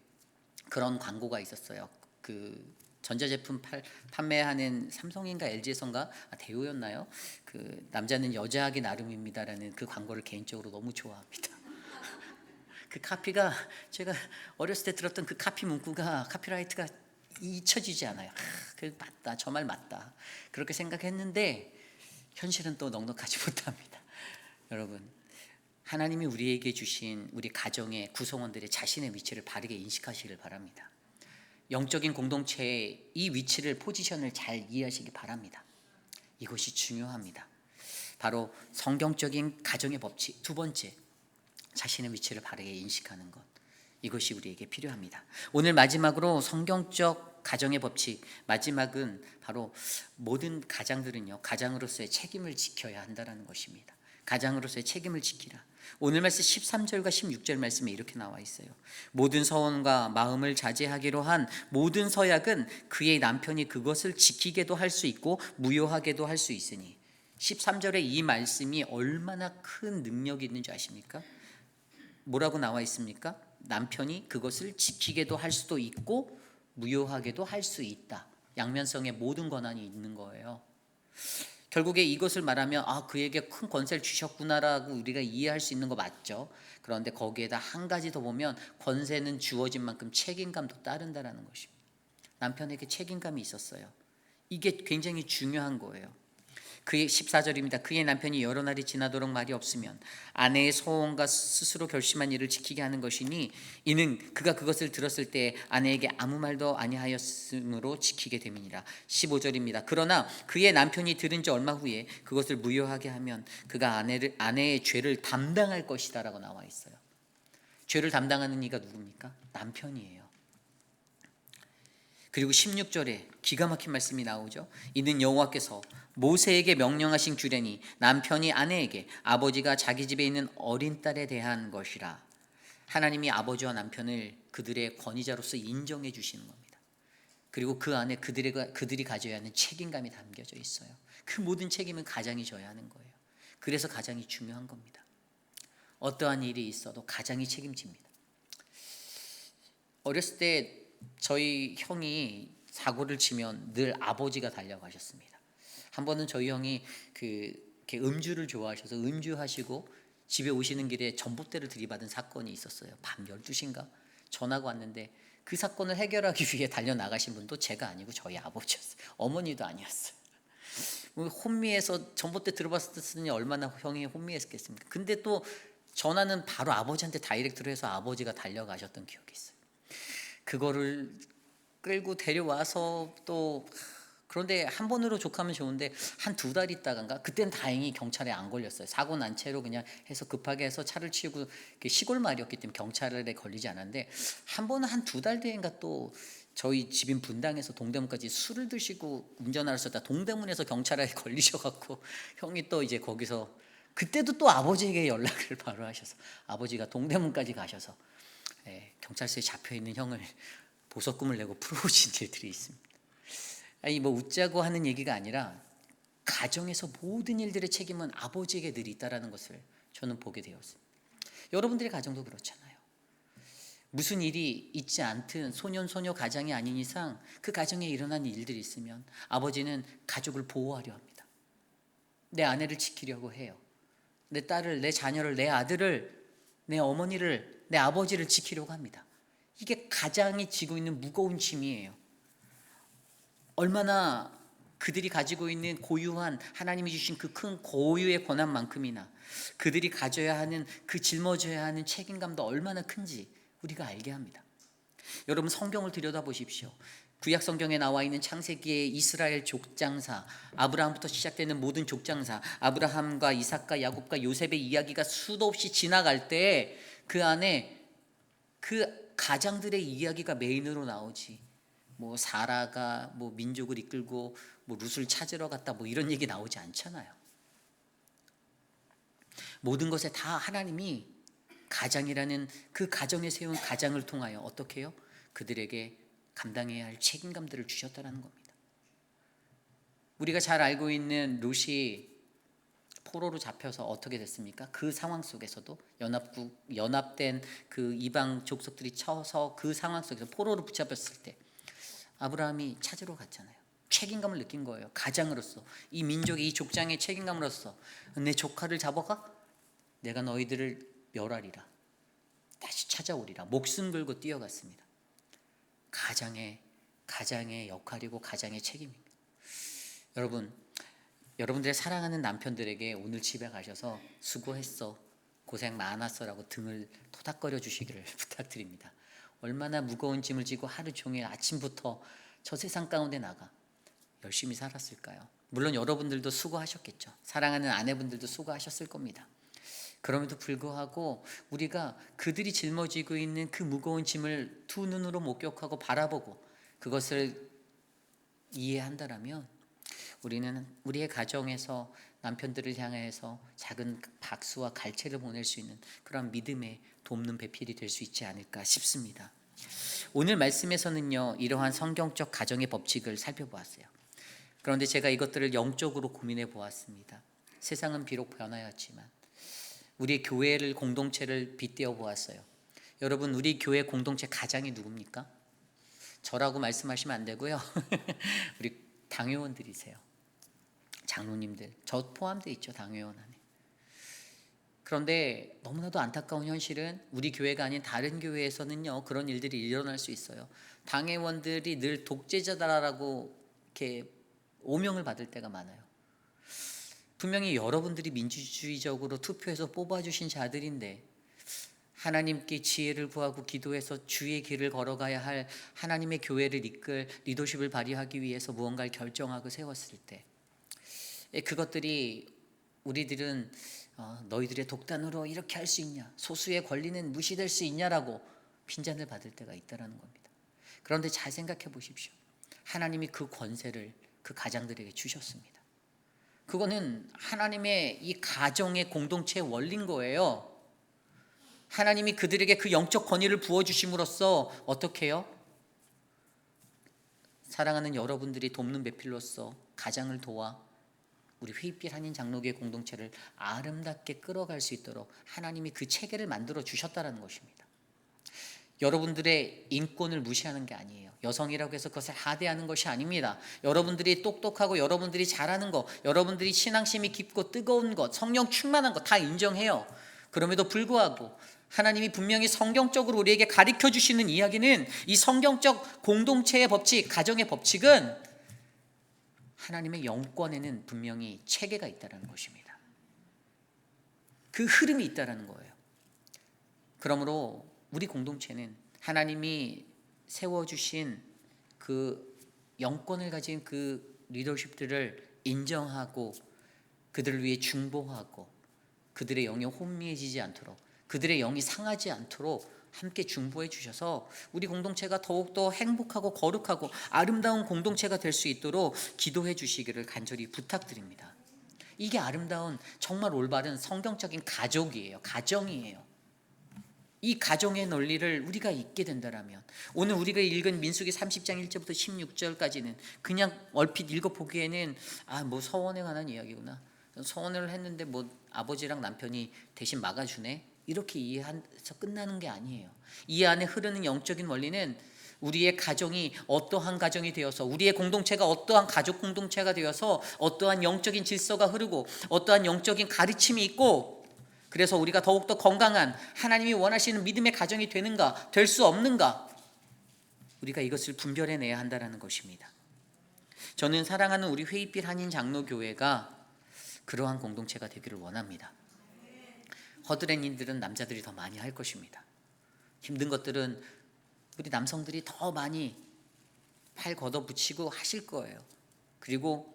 그런 광고가 있었어요. 그 전자제품 판매하는 삼성인가 LG에선가 대우였나요? 그 남자는 여자하기 나름입니다라는 그 광고를 개인적으로 너무 좋아합니다. 그 카피가 제가 어렸을 때 들었던 그 카피 문구가 카피라이트가 잊혀지지 않아요. 그 맞다, 저 말 맞다 그렇게 생각했는데 현실은 또 넉넉하지 못합니다. 여러분, 하나님이 우리에게 주신 우리 가정의 구성원들의 자신의 위치를 바르게 인식하시길 바랍니다. 영적인 공동체의 이 위치를, 포지션을 잘 이해하시기 바랍니다. 이것이 중요합니다. 바로 성경적인 가정의 법칙, 두 번째, 자신의 위치를 바르게 인식하는 것, 이것이 우리에게 필요합니다. 오늘 마지막으로 성경적 가정의 법칙, 마지막은 바로 모든 가장들은요, 가장으로서의 책임을 지켜야 한다는 것입니다. 가장으로서의 책임을 지키라. 오늘 말씀 13절과 16절 말씀에 이렇게 나와 있어요. 모든 서원과 마음을 자제하기로 한 모든 서약은 그의 남편이 그것을 지키게도 할 수 있고 무효하게도 할 수 있으니, 13절의 이 말씀이 얼마나 큰 능력이 있는 줄 아십니까? 뭐라고 나와 있습니까? 남편이 그것을 지키게도 할 수도 있고 무효하게도 할 수 있다. 양면성의 모든 권한이 있는 거예요. 결국에 이것을 말하면 그에게 큰 권세를 주셨구나라고 우리가 이해할 수 있는 거 맞죠. 그런데 거기에다 한 가지 더 보면 권세는 주어진 만큼 책임감도 따른다라는 것입니다. 남편에게 책임감이 있었어요. 이게 굉장히 중요한 거예요. 그의 14절입니다. 그의 남편이 여러 날이 지나도록 말이 없으면 아내의 소원과 스스로 결심한 일을 지키게 하는 것이니 이는 그가 그것을 들었을 때 아내에게 아무 말도 아니하였으므로 지키게 됨이니라. 15절입니다. 그러나 그의 남편이 들은 지 얼마 후에 그것을 무효하게 하면 그가 아내의 죄를 담당할 것이다 라고 나와 있어요. 죄를 담당하는 이가 누굽니까? 남편이에요. 그리고 16절에 기가 막힌 말씀이 나오죠. 이는 여호와께서 모세에게 명령하신 규례니 남편이 아내에게 아버지가 자기 집에 있는 어린 딸에 대한 것이라. 하나님이 아버지와 남편을 그들의 권위자로서 인정해 주시는 겁니다. 그리고 그 안에 그들이 가져야 하는 책임감이 담겨져 있어요. 그 모든 책임은 가장이 져야 하는 거예요. 그래서 가장이 중요한 겁니다. 어떠한 일이 있어도 가장이 책임집니다. 어렸을 때 저희 형이 사고를 치면 늘 아버지가 달려가셨습니다. 한 번은 저희 형이 이렇게 음주를 좋아하셔서 음주하시고 집에 오시는 길에 전봇대를 들이받은 사건이 있었어요. 밤 12시인가 전화가 왔는데 그 사건을 해결하기 위해 달려나가신 분도 제가 아니고 저희 아버지였어요. 어머니도 아니었어요. 혼미해서 전봇대 들어봤으니 얼마나 형이 혼미했겠습니까? 근데 또 전화는 바로 아버지한테 다이렉트로 해서 아버지가 달려가셨던 기억이 있어요. 그거를 끌고 데려와서 또, 그런데 한 번으로 족하면 좋은데 한 두 달 있다간가, 그때는 다행히 경찰에 안 걸렸어요. 사고 난 채로 그냥 해서 급하게 해서 차를 치우고, 시골 말이었기 때문에 경찰에 걸리지 않았는데, 한 번은 한 두 달 뒤인가 또 저희 집인 분당에서 동대문까지 술을 드시고 운전하셨다 동대문에서 경찰에 걸리셔갖고 형이 또 이제 거기서, 그때도 또 아버지에게 연락을 바로 하셔서 아버지가 동대문까지 가셔서 경찰서에 잡혀있는 형을 보석금을 내고 풀어오신 일들이 있습니다. 아니 뭐 웃자고 하는 얘기가 아니라 가정에서 모든 일들의 책임은 아버지에게 늘 있다라는 것을 저는 보게 되었습니다. 여러분들의 가정도 그렇잖아요. 무슨 일이 있지 않든 소년 소녀 가장이 아닌 이상 그 가정에 일어난 일들이 있으면 아버지는 가족을 보호하려 합니다. 내 아내를 지키려고 해요. 내 딸을, 내 자녀를, 내 아들을, 내 어머니를, 내 아버지를 지키려고 합니다. 이게 가장이 지고 있는 무거운 짐이에요. 얼마나 그들이 가지고 있는 고유한, 하나님이 주신 그 큰 고유의 권한만큼이나 그들이 가져야 하는, 그 짊어져야 하는 책임감도 얼마나 큰지 우리가 알게 합니다. 여러분 성경을 들여다보십시오. 구약 성경에 나와 있는 창세기의 이스라엘 족장사, 아브라함부터 시작되는 모든 족장사, 아브라함과 이삭과 야곱과 요셉의 이야기가 수도 없이 지나갈 때 그 안에 그 가장들의 이야기가 메인으로 나오지, 뭐 사라가 뭐 민족을 이끌고 뭐 룻을 찾으러 갔다 뭐 이런 얘기 나오지 않잖아요. 모든 것에 다 하나님이 가장이라는 그 가정에 세운 가장을 통하여 어떻게 해요? 그들에게 감당해야 할 책임감들을 주셨다는 겁니다. 우리가 잘 알고 있는 룻이 포로로 잡혀서 어떻게 됐습니까? 그 상황 속에서도 연합된 그 이방 족속들이 쳐서 그 상황 속에서 포로로 붙잡혔을 때 아브라함이 찾으러 갔잖아요. 책임감을 느낀 거예요. 가장으로서, 이 민족의 이 족장의 책임감으로서, 내 조카를 잡아가 내가 너희들을 멸하리라, 다시 찾아오리라, 목숨 걸고 뛰어갔습니다. 가장의 역할이고 가장의 책임입니다. 여러분 여러분들의 사랑하는 남편들에게 오늘 집에 가셔서 수고했어, 고생 많았어라고 등을 토닥거려 주시기를 부탁드립니다. 얼마나 무거운 짐을 지고 하루 종일 아침부터 저 세상 가운데 나가 열심히 살았을까요? 물론 여러분들도 수고하셨겠죠. 사랑하는 아내분들도 수고하셨을 겁니다. 그럼에도 불구하고 우리가 그들이 짊어지고 있는 그 무거운 짐을 두 눈으로 목격하고 바라보고 그것을 이해한다라면 우리는 우리의 가정에서 남편들을 향해서 작은 박수와 갈채를 보낼 수 있는 그런 믿음의 돕는 배필이 될 수 있지 않을까 싶습니다. 오늘 말씀에서는요, 이러한 성경적 가정의 법칙을 살펴보았어요. 그런데 제가 이것들을 영적으로 고민해 보았습니다. 세상은 비록 변하였지만 우리 교회를 공동체를 빗대어 보았어요. 여러분, 우리 교회 공동체 가장이 누굽니까? 저라고 말씀하시면 안 되고요. 우리 당회원들이세요. 장로님들, 저 포함되어 있죠, 당회원 안에. 그런데 너무나도 안타까운 현실은 우리 교회가 아닌 다른 교회에서는요, 그런 일들이 일어날 수 있어요. 당회원들이 늘 독재자다라고 이렇게 오명을 받을 때가 많아요. 분명히 여러분들이 민주주의적으로 투표해서 뽑아주신 자들인데 하나님께 지혜를 구하고 기도해서 주의 길을 걸어가야 할 하나님의 교회를 이끌 리더십을 발휘하기 위해서 무언가를 결정하고 세웠을 때 그것들이 우리들은 너희들의 독단으로 이렇게 할 수 있냐, 소수의 권리는 무시될 수 있냐라고 핀잔을 받을 때가 있다는 겁니다. 그런데 잘 생각해 보십시오. 하나님이 그 권세를 그 가장들에게 주셨습니다. 그거는 하나님의 이 가정의 공동체의 원리인 거예요. 하나님이 그들에게 그 영적 권위를 부어주심으로써 어떻게 해요? 사랑하는 여러분들이 돕는 배필로서 가장을 도와 우리 회의빛 한인 장로교회 공동체를 아름답게 끌어갈 수 있도록 하나님이 그 체계를 만들어 주셨다는 것입니다. 여러분들의 인권을 무시하는 게 아니에요. 여성이라고 해서 그것을 하대하는 것이 아닙니다. 여러분들이 똑똑하고 여러분들이 잘하는 것, 여러분들이 신앙심이 깊고 뜨거운 것, 성령 충만한 것 다 인정해요. 그럼에도 불구하고 하나님이 분명히 성경적으로 우리에게 가르쳐 주시는 이야기는 이 성경적 공동체의 법칙, 가정의 법칙은 하나님의 영권에는 분명히 체계가 있다는 것입니다. 그 흐름이 있다는 거예요. 그러므로 우리 공동체는 하나님이 세워주신 그 영권을 가진 그 리더십들을 인정하고 그들을 위해 중보하고 그들의 영이 혼미해지지 않도록, 그들의 영이 상하지 않도록 함께 중보해 주셔서 우리 공동체가 더욱더 행복하고 거룩하고 아름다운 공동체가 될 수 있도록 기도해 주시기를 간절히 부탁드립니다. 이게 아름다운 정말 올바른 성경적인 가족이에요. 가정이에요. 이 가정의 논리를 우리가 잊게 된다면 오늘 우리가 읽은 민수기 30장 1절부터 16절까지는 그냥 얼핏 읽어보기에는 뭐 서원에 관한 이야기구나, 서원을 했는데 뭐 아버지랑 남편이 대신 막아주네, 이렇게 이해해서 끝나는 게 아니에요. 이 안에 흐르는 영적인 원리는 우리의 가정이 어떠한 가정이 되어서, 우리의 공동체가 어떠한 가족 공동체가 되어서 어떠한 영적인 질서가 흐르고 어떠한 영적인 가르침이 있고, 그래서 우리가 더욱더 건강한 하나님이 원하시는 믿음의 가정이 되는가, 될 수 없는가, 우리가 이것을 분별해내야 한다는 것입니다. 저는 사랑하는 우리 회의빛 한인 장로교회가 그러한 공동체가 되기를 원합니다. 허드렛 일들은 남자들이 더 많이 할 것입니다. 힘든 것들은 우리 남성들이 더 많이 팔 걷어붙이고 하실 거예요. 그리고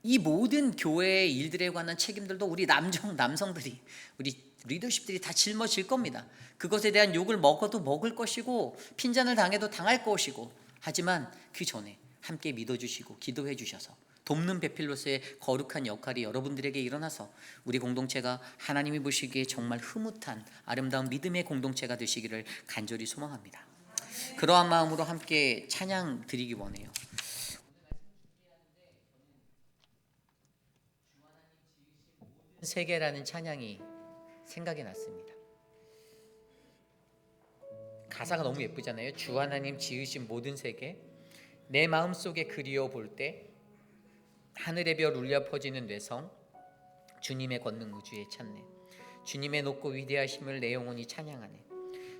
이 모든 교회의 일들에 관한 책임들도 우리 남성들이, 우리 리더십들이 다 짊어질 겁니다. 그것에 대한 욕을 먹어도 먹을 것이고 핀잔을 당해도 당할 것이고, 하지만 그 전에 함께 믿어주시고 기도해 주셔서 돕는 배필로서의 거룩한 역할이 여러분들에게 일어나서 우리 공동체가 하나님이 보시기에 정말 흐뭇한 아름다운 믿음의 공동체가 되시기를 간절히 소망합니다. 그러한 마음으로 함께 찬양 드리기 원해요. 세계라는 찬양이 생각이 났습니다. 가사가 너무 예쁘잖아요. 주 하나님 지으신 모든 세계, 내 마음속에 그리워 볼 때 하늘의 별 울려 퍼지는 뇌성, 주님의 권능 우주에 찾네. 주님의 높고 위대하심을 내 영혼이 찬양하네.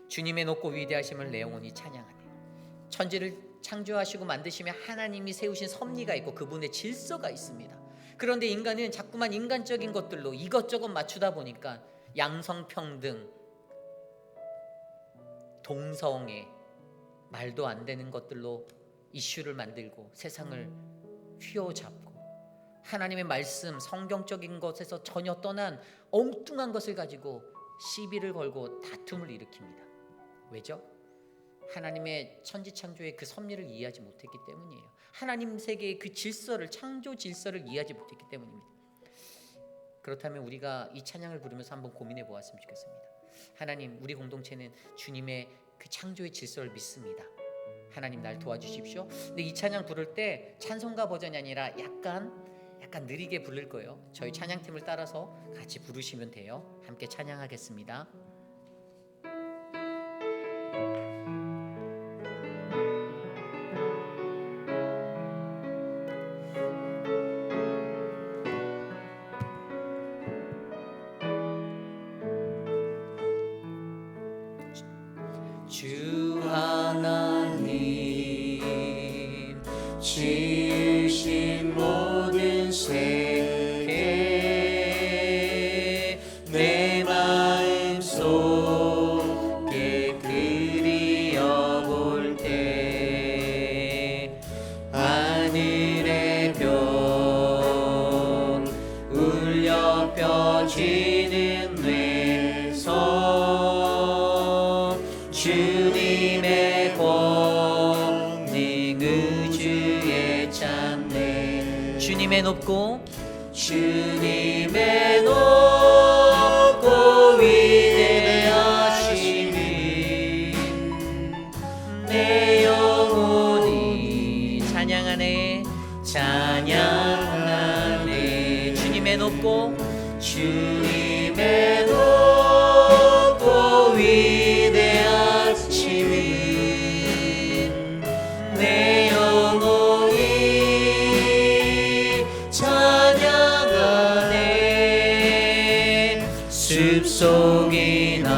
주님의 높고 위대하심을 내 영혼이 찬양하네. 천지를 창조하시고 만드시며 하나님이 세우신 섭리가 있고 그분의 질서가 있습니다. 그런데 인간은 자꾸만 인간적인 것들로 이것저것 맞추다 보니까 양성평등, 동성애, 말도 안 되는 것들로 이슈를 만들고 세상을 휘어잡고 하나님의 말씀, 성경적인 것에서 전혀 떠난 엉뚱한 것을 가지고 시비를 걸고 다툼을 일으킵니다. 왜죠? 하나님의 천지창조의 그 섭리를 이해하지 못했기 때문이에요. 하나님 세계의 그 질서를, 창조 질서를 이해하지 못했기 때문입니다. 그렇다면 우리가 이 찬양을 부르면서 한번 고민해 보았으면 좋겠습니다. 하나님, 우리 공동체는 주님의 그 창조의 질서를 믿습니다. 하나님, 날 도와주십시오. 근데 이 찬양 부를 때 찬송가 버전이 아니라 약간 느리게 부를 거예요. 저희 찬양팀을 따라서 같이 부르시면 돼요. 함께 찬양하겠습니다. 주 하나님 지으신 모든 세계 내 마음 속에 그리어볼 때 하늘의 별 울려 펴지는 뇌성 주님의 권능 의주에 참네. 주님의 높고 위대하심이 내 영혼이 찬양하네. 주님의 높고 위대하심이 내 영혼이 찬양하네. 숲속이나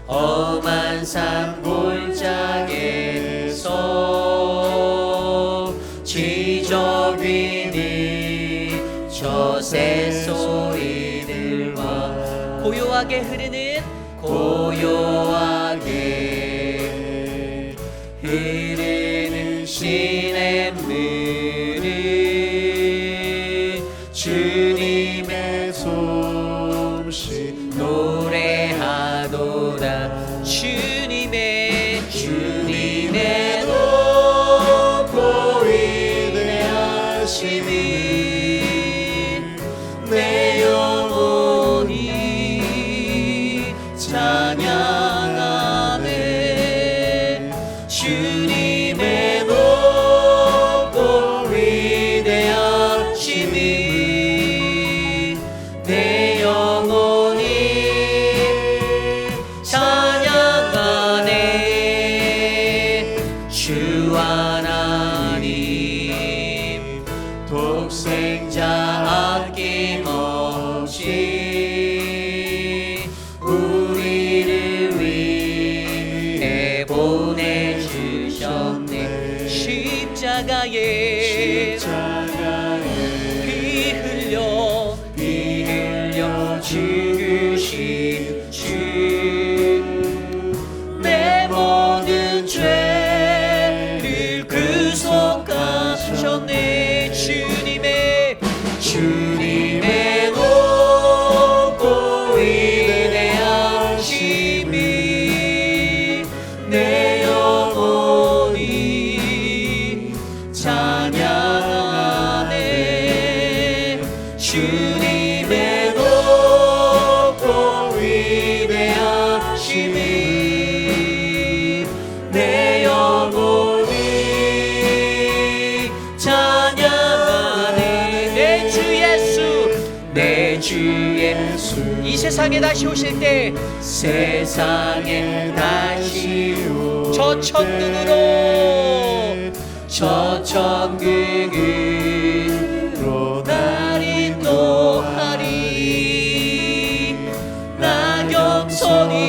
험한 산 골짜기에서 지저귀니 저 새소리들과 고요하게 흐르는 시냇물을 주님의 솜씨 노래하도다. 주님의 높고 위대하심이 내 영혼이 찬양하네. 주님의 높고 위대하심이 내 영혼이 찬양하네. 주 하나님 독생자 아낌없이 우리를 위해 보내주셨네. 십자가에 피 흘려 죽으신 주 내 모든 죄를 구속하셨네. 주님의 높고 위대하심이 내 영혼이 찬양하네. 주님의 높고 위대하심이 내 영혼이 찬양하네. 내 주 예수 이 세상에 다시 오실 때 저 천국으로 날 인도하리. 나 겸손히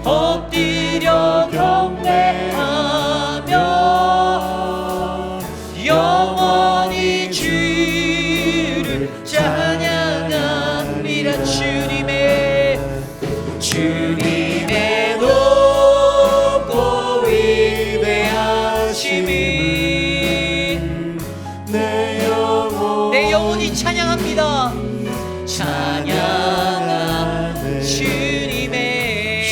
엎드려 경배하며 위대하시라 주님의 높고 위대하심이 내 영혼이 찬양합니다. 찬양하네 주님의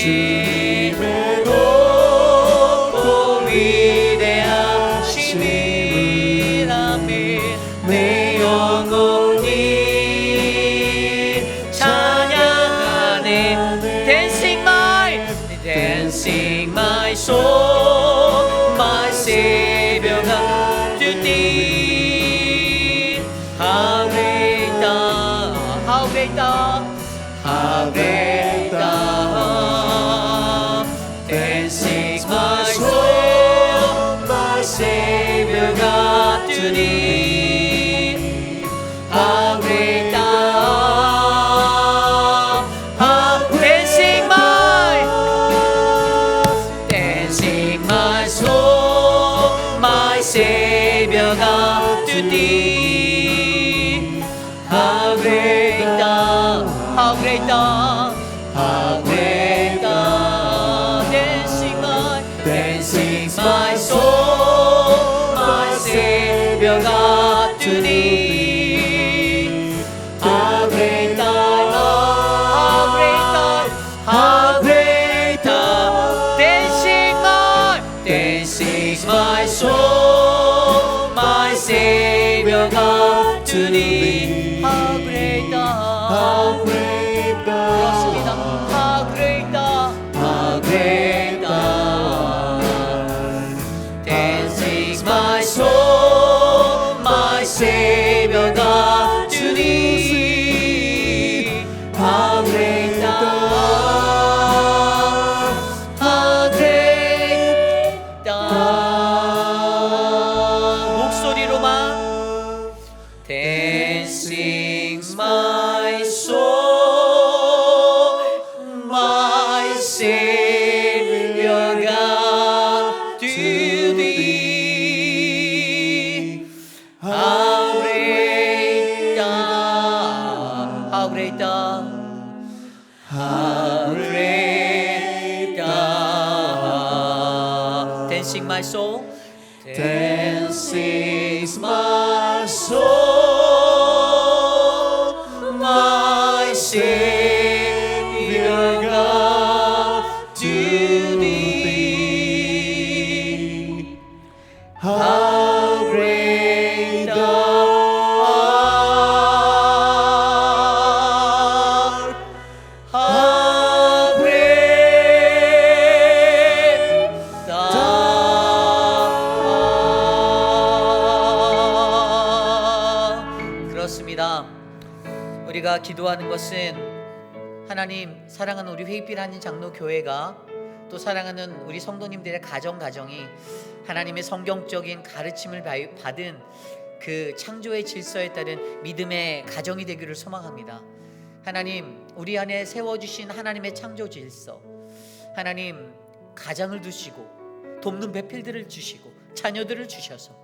높고 위대하심이 내 영혼이 찬양하네. Dancing my soul, my Savior God to thee. How great thou, how great thou, how great thou. Dancing my soul, my Savior God to thee. How great thou, how dancing my soul, my Savior God to thee. How great thou, how great thou, how great thou. Dancing my soul, my Savior God to thee. How great thou, how great thou, how great thou. Dancing my soul, my Savior God to thee. How great thou, how great thou. 그렇습니다. How great thou, how great thou. Dancing my soul, my Savior God to thee. How great thou. Dancing my soul, my Savior God to thee. How great thou, how great thou, how great thou. Dancing my soul, dancing my soul, my Savior God to thee. How great thou art, how great thou art. 그렇습니다. 우리가 기도하는 것은 하나님, 사랑하는 우리 회의빛 한인 장로교회가 또 사랑하는 우리 성도님들의 가정이 하나님의 성경적인 가르침을 받은 그 창조의 질서에 따른 믿음의 가정이 되기를 소망합니다. 하나님, 우리 안에 세워주신 하나님의 창조 질서, 하나님 가장을 두시고 돕는 배필들을 주시고 자녀들을 주셔서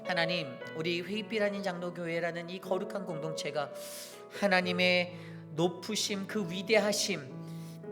하나님, 우리 회의빛 한인 장로교회라는 이 거룩한 공동체가 하나님의 높으심, 그 위대하심,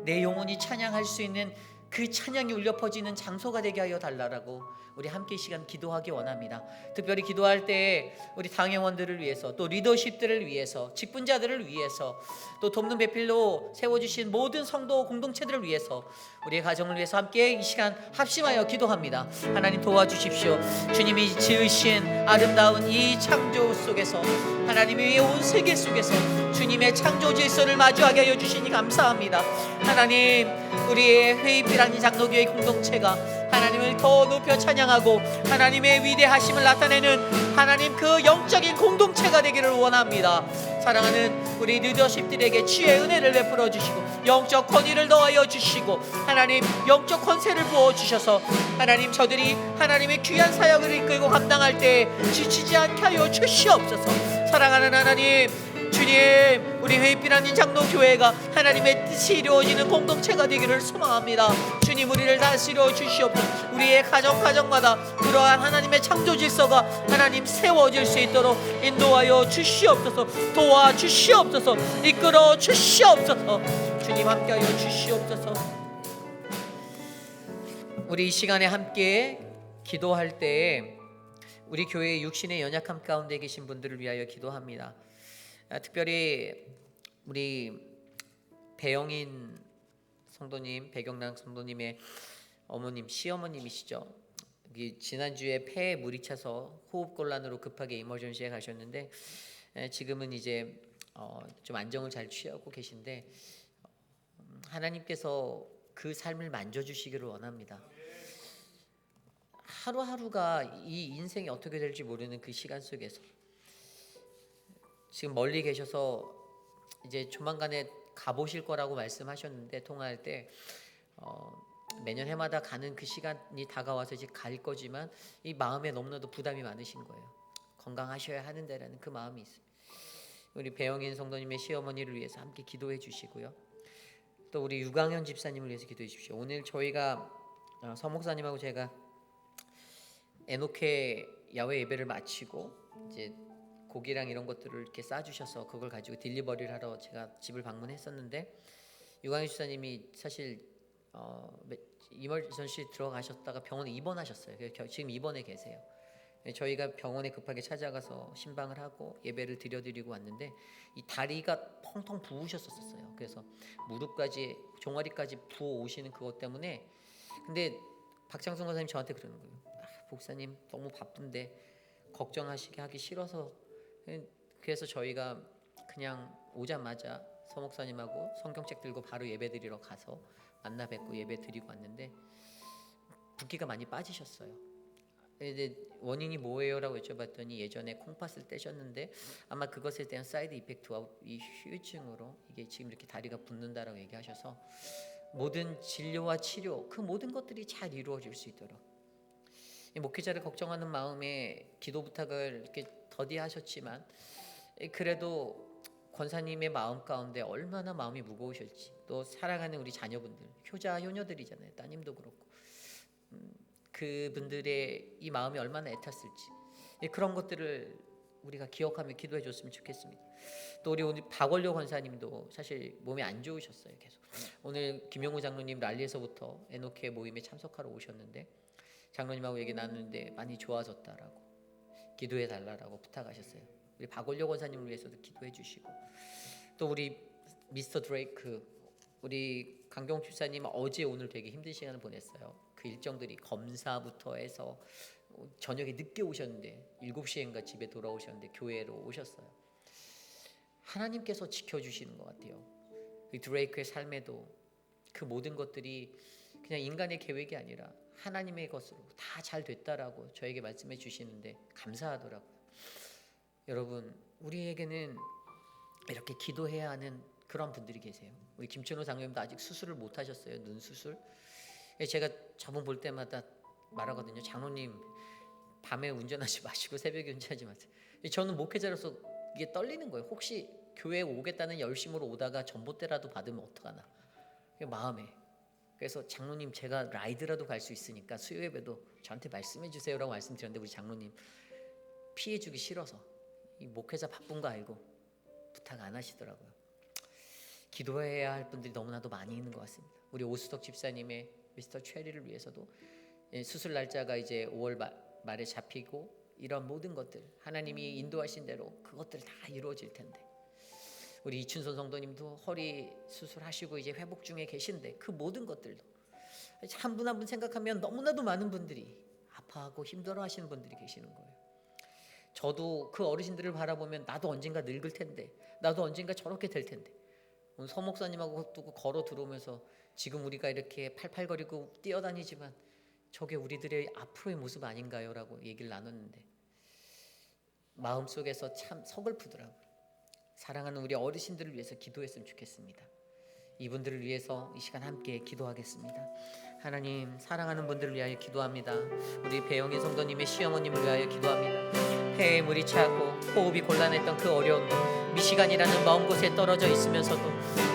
내 영혼이 찬양할 수 있는 그 찬양이 울려 퍼지는 장소가 되게 하여 달라라고 우리 함께 이 시간 기도하기 원합니다. 특별히 기도할 때 우리 당회원들을 위해서, 또 리더십들을 위해서, 직분자들을 위해서, 또 돕는 배필로 세워주신 모든 성도 공동체들을 위해서, 우리의 가정을 위해서 함께 이 시간 합심하여 기도합니다. 하나님 도와주십시오. 주님이 지으신 아름다운 이 창조 속에서, 하나님의 온 세계 속에서 주님의 창조 질서를 마주하게 하여 주시니 감사합니다. 하나님, 우리의 회의빛 한인 장로교회 공동체가 하나님을 더 높여 찬양하고 하나님의 위대하심을 나타내는 하나님 그 영적인 공동체가 되기를 원합니다. 사랑하는 우리 리더십들에게 치유의 은혜를 베풀어 주시고 영적 권위를 더하여 주시고 하나님 영적 권세를 부어 주셔서 하나님 저들이 하나님의 귀한 사역을 이끌고 감당할 때 지치지 않게 하여 주시옵소서. 사랑하는 하나님, 주님, 우리 회의빛 한인 장로교회가 하나님의 뜻이 이루어지는 공동체가 되기를 소망합니다. 주님, 주님 우리를 다스려 주시옵소서. 우리의 가정마다 그러한 하나님의 창조 질서가 하나님 세워질 수 있도록 인도하여 주시옵소서. 도와주시옵소서. 이끌어 주시옵소서. 주님 함께하여 주시옵소서. 우리 이 시간에 함께 기도할 때 우리 교회의 육신의 연약함 가운데 계신 분들을 위하여 기도합니다. 특별히 우리 배영인 성도님, 배경랑 성도님의 어머님, 시어머님이시죠. 지난주에 폐에 물이 차서 호흡곤란으로 급하게 이머전시에 가셨는데 지금은 이제 좀 안정을 잘 취하고 계신데 하나님께서 그 삶을 만져주시기를 원합니다. 하루하루가 이 인생이 어떻게 될지 모르는 그 시간 속에서 지금 멀리 계셔서 이제 조만간에 가보실 거라고 말씀하셨는데 통화할 때 매년 해마다 가는 그 시간이 다가와서 이제 갈 거지만 이 마음에 너무나도 부담이 많으신 거예요. 건강하셔야 하는데라는 그 마음이 있어요. 우리 배영인 성도님의 시어머니를 위해서 함께 기도해 주시고요. 또 우리 유강현 집사님을 위해서 기도해 주십시오. 오늘 저희가 서 목사님하고 제가 에녹회 야외 예배를 마치고 이제 고기랑 이런 것들을 이렇게 싸주셔서 그걸 가지고 딜리버리를 하러 제가 집을 방문했었는데 유강현 집사님이 사실 이머전시 들어가셨다가 병원에 입원하셨어요. 지금 입원해 계세요. 저희가 병원에 급하게 찾아가서 신방을 하고 예배를 드려드리고 왔는데 이 다리가 펑텅 부으셨었어요. 그래서 무릎까지 종아리까지 부어 오시는 그것 때문에 근데 박창순 권사님 저한테 그러는 거예요. 목사님 너무 바쁜데 걱정하시게 하기 싫어서 그래서 저희가 그냥 오자마자 서 목사님하고 성경책 들고 바로 예배 드리러 가서 만나 뵙고 예배 드리고 왔는데 붓기가 많이 빠지셨어요. 이제 원인이 뭐예요? 라고 여쭤봤더니 예전에 콩팥을 떼셨는데 아마 그것에 대한 사이드 이펙트와 이 후유증으로 이게 지금 이렇게 다리가 붓는다라고 얘기하셔서 모든 진료와 치료 그 모든 것들이 잘 이루어질 수 있도록 이 목회자를 걱정하는 마음에 기도 부탁을 이렇게 더디하셨지만 그래도 권사님의 마음 가운데 얼마나 마음이 무거우실지 또 사랑하는 우리 자녀분들 효자 효녀들이잖아요. 따님도 그렇고 그분들의 이 마음이 얼마나 애탔을지 그런 것들을 우리가 기억하며 기도해 줬으면 좋겠습니다. 또 우리 오늘 박원료 권사님도 사실 몸이 안 좋으셨어요. 계속 오늘 김용우 장로님 랄리에서부터 에녹회 모임에 참석하러 오셨는데 장로님하고 얘기 나누는데 많이 좋아졌다라고 기도해 달라라고 부탁하셨어요. 우리 박원료 권사님을 위해서도 기도해 주시고 또 우리 미스터 드레이크 우리 강경 집사님 어제 오늘 되게 힘든 시간을 보냈어요. 그 일정들이 검사부터 해서 저녁에 늦게 오셨는데 7시인가 집에 돌아오셨는데 교회로 오셨어요. 하나님께서 지켜주시는 것 같아요. 이 드레이크의 삶에도 그 모든 것들이 그냥 인간의 계획이 아니라 하나님의 것으로 다 잘 됐다라고 저에게 말씀해 주시는데 감사하더라고요. 여러분 우리에게는 이렇게 기도해야 하는 그런 분들이 계세요. 우리 김춘호 장로님도 아직 수술을 못 하셨어요. 눈 수술. 제가 저분 볼 때마다 말하거든요. 장로님 밤에 운전하지 마시고 새벽에 운전하지 마세요. 저는 목회자로서 이게 떨리는 거예요. 혹시 교회에 오겠다는 열심으로 오다가 전봇대라도 받으면 어떡하나 마음에. 그래서 장로님 제가 라이드라도 갈 수 있으니까 수요 예배도 저한테 말씀해 주세요라고 말씀드렸는데 우리 장로님 피해주기 싫어서 이 목회자 바쁜 거 알고 부탁 안 하시더라고요. 기도해야 할 분들이 너무나도 많이 있는 것 같습니다. 우리 오수덕 집사님의 미스터 체리를 위해서도 수술 날짜가 이제 5월 말에 잡히고 이런 모든 것들 하나님이 인도하신 대로 그것들 다 이루어질 텐데 우리 이춘선 성도님도 허리 수술하시고 이제 회복 중에 계신데 그 모든 것들도 한 분 한 분 생각하면 너무나도 많은 분들이 아파하고 힘들어하시는 분들이 계시는 거예요. 저도 그 어르신들을 바라보면 나도 언젠가 늙을 텐데 나도 언젠가 저렇게 될 텐데 오늘 서 목사님하고 또 걸어 들어오면서 지금 우리가 이렇게 팔팔거리고 뛰어다니지만 저게 우리들의 앞으로의 모습 아닌가요? 라고 얘기를 나눴는데 마음속에서 참 서글프더라고요. 사랑하는 우리 어르신들을 위해서 기도했으면 좋겠습니다. 이분들을 위해서 이 시간 함께 기도하겠습니다. 하나님 사랑하는 분들을 위하여 기도합니다. 우리 배영희 성도님의 시어머님을 위하여 기도합니다. 폐에 물이 차고 호흡이 곤란했던 그 어려운 미시간이라는 먼 곳에 떨어져 있으면서도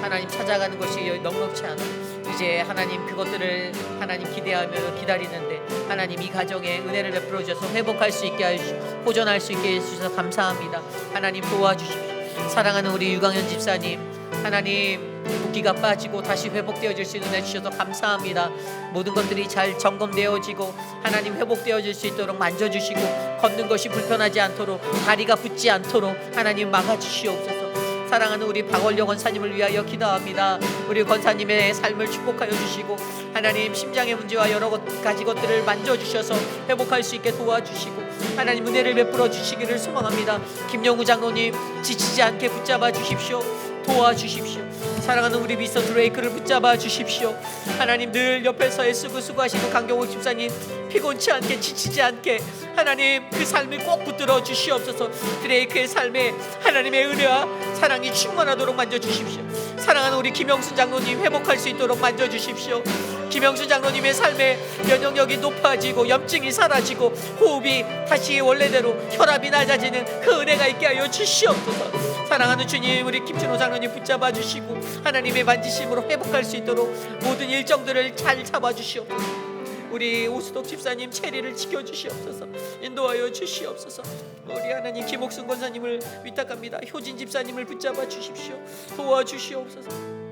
하나님 찾아가는 것이 넉넉치 않아 이제 하나님 그것들을 하나님 기대하며 기다리는데 하나님 이 가정에 은혜를 베풀어 주셔서 회복할 수 있게 호전할 수 있게 해주셔서 감사합니다. 하나님 도와주십시오. 사랑하는 우리 유광현 집사님, 하나님 붓기가 빠지고 다시 회복되어질 수 있는 은혜 주셔서 감사합니다. 모든 것들이 잘 점검되어지고 하나님 회복되어질 수 있도록 만져주시고 걷는 것이 불편하지 않도록 다리가 붓지 않도록 하나님 막아주시옵소서. 사랑하는 우리 박원령 권사님을 위하여 기도합니다. 우리 권사님의 삶을 축복하여 주시고 하나님 심장의 문제와 여러 가지 것들을 만져주셔서 회복할 수 있게 도와주시고 하나님 은혜를 베풀어 주시기를 소망합니다. 김영우 장로님 지치지 않게 붙잡아 주십시오. 도와주십시오. 사랑하는 우리 미스터 드레이크를 붙잡아 주십시오. 하나님 늘 옆에서 애쓰고 수고하시는 강경호 집사님 피곤치 않게 지치지 않게 하나님 그 삶을 꼭 붙들어 주시옵소서. 드레이크의 삶에 하나님의 은혜와 사랑이 충만하도록 만져주십시오. 사랑하는 우리 김영순 장로님 회복할 수 있도록 만져주십시오. 김영순 장로님의 삶에 면역력이 높아지고 염증이 사라지고 호흡이 다시 원래대로 혈압이 낮아지는 그 은혜가 있게 하여 주시옵소서. 사랑하는 주님, 우리 김준호 장로님 붙잡아 주시고 하나님의 만지심으로 회복할 수 있도록 모든 일정들을 잘 잡아주시옵소서. 우리 오수덕 집사님 체리를 지켜주시옵소서. 인도하여 주시옵소서. 우리 하나님 김옥순 권사님을 위탁합니다. 효진 집사님을 붙잡아 주십시오. 도와주시옵소서.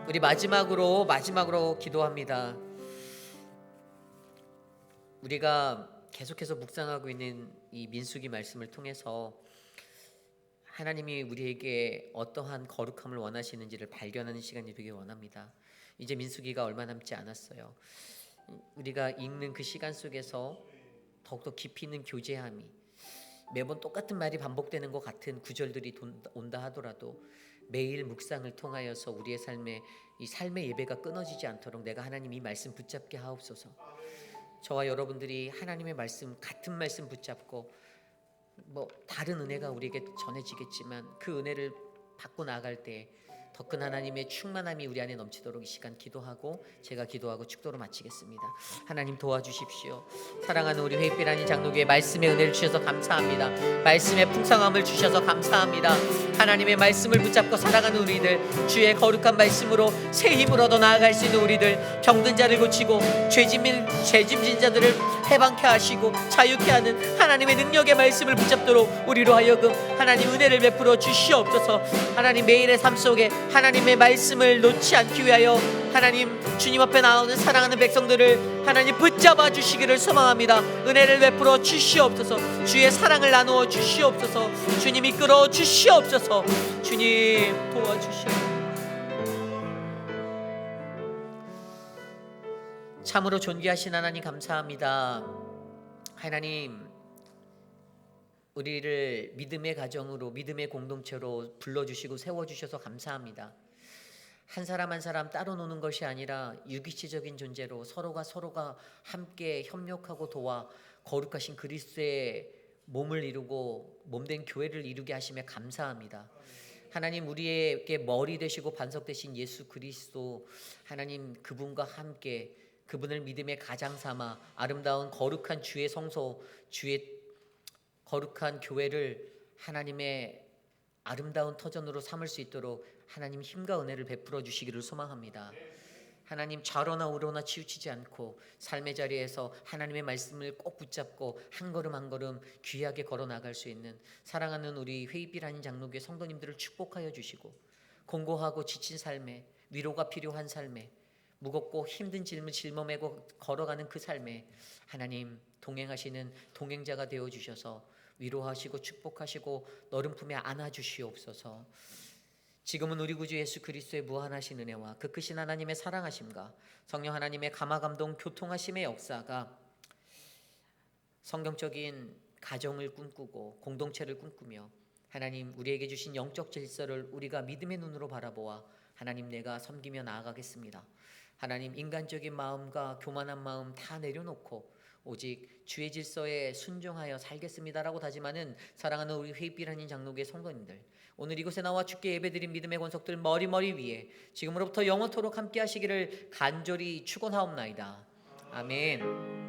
우리 마지막으로 기도합니다. 우리가 계속해서 묵상하고 있는 이 민수기 말씀을 통해서 하나님이 우리에게 어떠한 거룩함을 원하시는지를 발견하는 시간이 되길 원합니다. 이제 민수기가 얼마 남지 않았어요. 우리가 읽는 그 시간 속에서 더욱더 깊이 있는 교제함이 매번 똑같은 말이 반복되는 것 같은 구절들이 온다 하더라도 매일 묵상을 통하여서 우리의 삶에 이 삶의 예배가 끊어지지 않도록 내가 하나님 이 말씀 붙잡게 하옵소서. 저와 여러분들이 하나님의 말씀 같은 말씀 붙잡고 다른 은혜가 우리에게 전해지겠지만 그 은혜를 받고 나아갈 때 더 큰 하나님의 충만함이 우리 안에 넘치도록 이 시간 기도하고 제가 기도하고 축도로 마치겠습니다. 하나님 도와주십시오. 사랑하는 우리 회빛라니 장로교회 말씀의 은혜를 주셔서 감사합니다. 말씀의 풍성함을 주셔서 감사합니다. 하나님의 말씀을 붙잡고 살아가는 우리들, 주의 거룩한 말씀으로 새 힘을 얻어 나아갈 수 있는 우리들, 병든 자를 고치고 죄짐진 자들을 해방케 하시고 자유케 하는 하나님의 능력의 말씀을 붙잡도록 우리로 하여금 하나님 은혜를 베풀어 주시옵소서. 하나님 매일의 삶 속에 하나님의 말씀을 놓지 않기 위하여 하나님 주님 앞에 나오는 사랑하는 백성들을 하나님 붙잡아 주시기를 소망합니다. 은혜를 베풀어 주시옵소서. 주의 사랑을 나누어 주시옵소서. 주님 이끌어 주시옵소서. 주님 도와주시옵소서. 참으로 존귀하신 하나님 감사합니다. 하나님 우리를 믿음의 가정으로 믿음의 공동체로 불러주시고 세워주셔서 감사합니다. 한 사람 한 사람 따로 노는 것이 아니라 유기체적인 존재로 서로가 함께 협력하고 도와 거룩하신 그리스도의 몸을 이루고 몸된 교회를 이루게 하심에 감사합니다. 하나님 우리에게 머리 되시고 반석 되신 예수 그리스도 하나님 그분과 함께 그분을 믿음의 가장 삼아 아름다운 거룩한 주의 성소 주의 거룩한 교회를 하나님의 아름다운 터전으로 삼을 수 있도록 하나님 힘과 은혜를 베풀어 주시기를 소망합니다. 하나님 좌로나 우로나 치우치지 않고 삶의 자리에서 하나님의 말씀을 꼭 붙잡고 한 걸음 한 걸음 귀하게 걸어 나갈 수 있는 사랑하는 우리 회의비라는 장로교회 성도님들을 축복하여 주시고 공고하고 지친 삶에 위로가 필요한 삶에 무겁고 힘든 짐을 짊어매고 걸어가는 그 삶에 하나님 동행하시는 동행자가 되어 주셔서 위로하시고 축복하시고 너른 품에 안아주시옵소서. 지금은 우리 구주 예수 그리스도의 무한하신 은혜와 그 크신 하나님의 사랑하심과 성령 하나님의 감화감동 교통하심의 역사가 성경적인 가정을 꿈꾸고 공동체를 꿈꾸며 하나님 우리에게 주신 영적 질서를 우리가 믿음의 눈으로 바라보아 하나님 내가 섬기며 나아가겠습니다. 하나님 인간적인 마음과 교만한 마음 다 내려놓고 오직 주의 질서에 순종하여 살겠습니다라고 다짐하는 사랑하는 우리 회빛라는 장로교회 성도님들, 오늘 이곳에 나와 주께 예배드린 믿음의 권속들 머리 위에 지금으로부터 영원토록 함께 하시기를 간절히 축원하옵나이다. 아멘.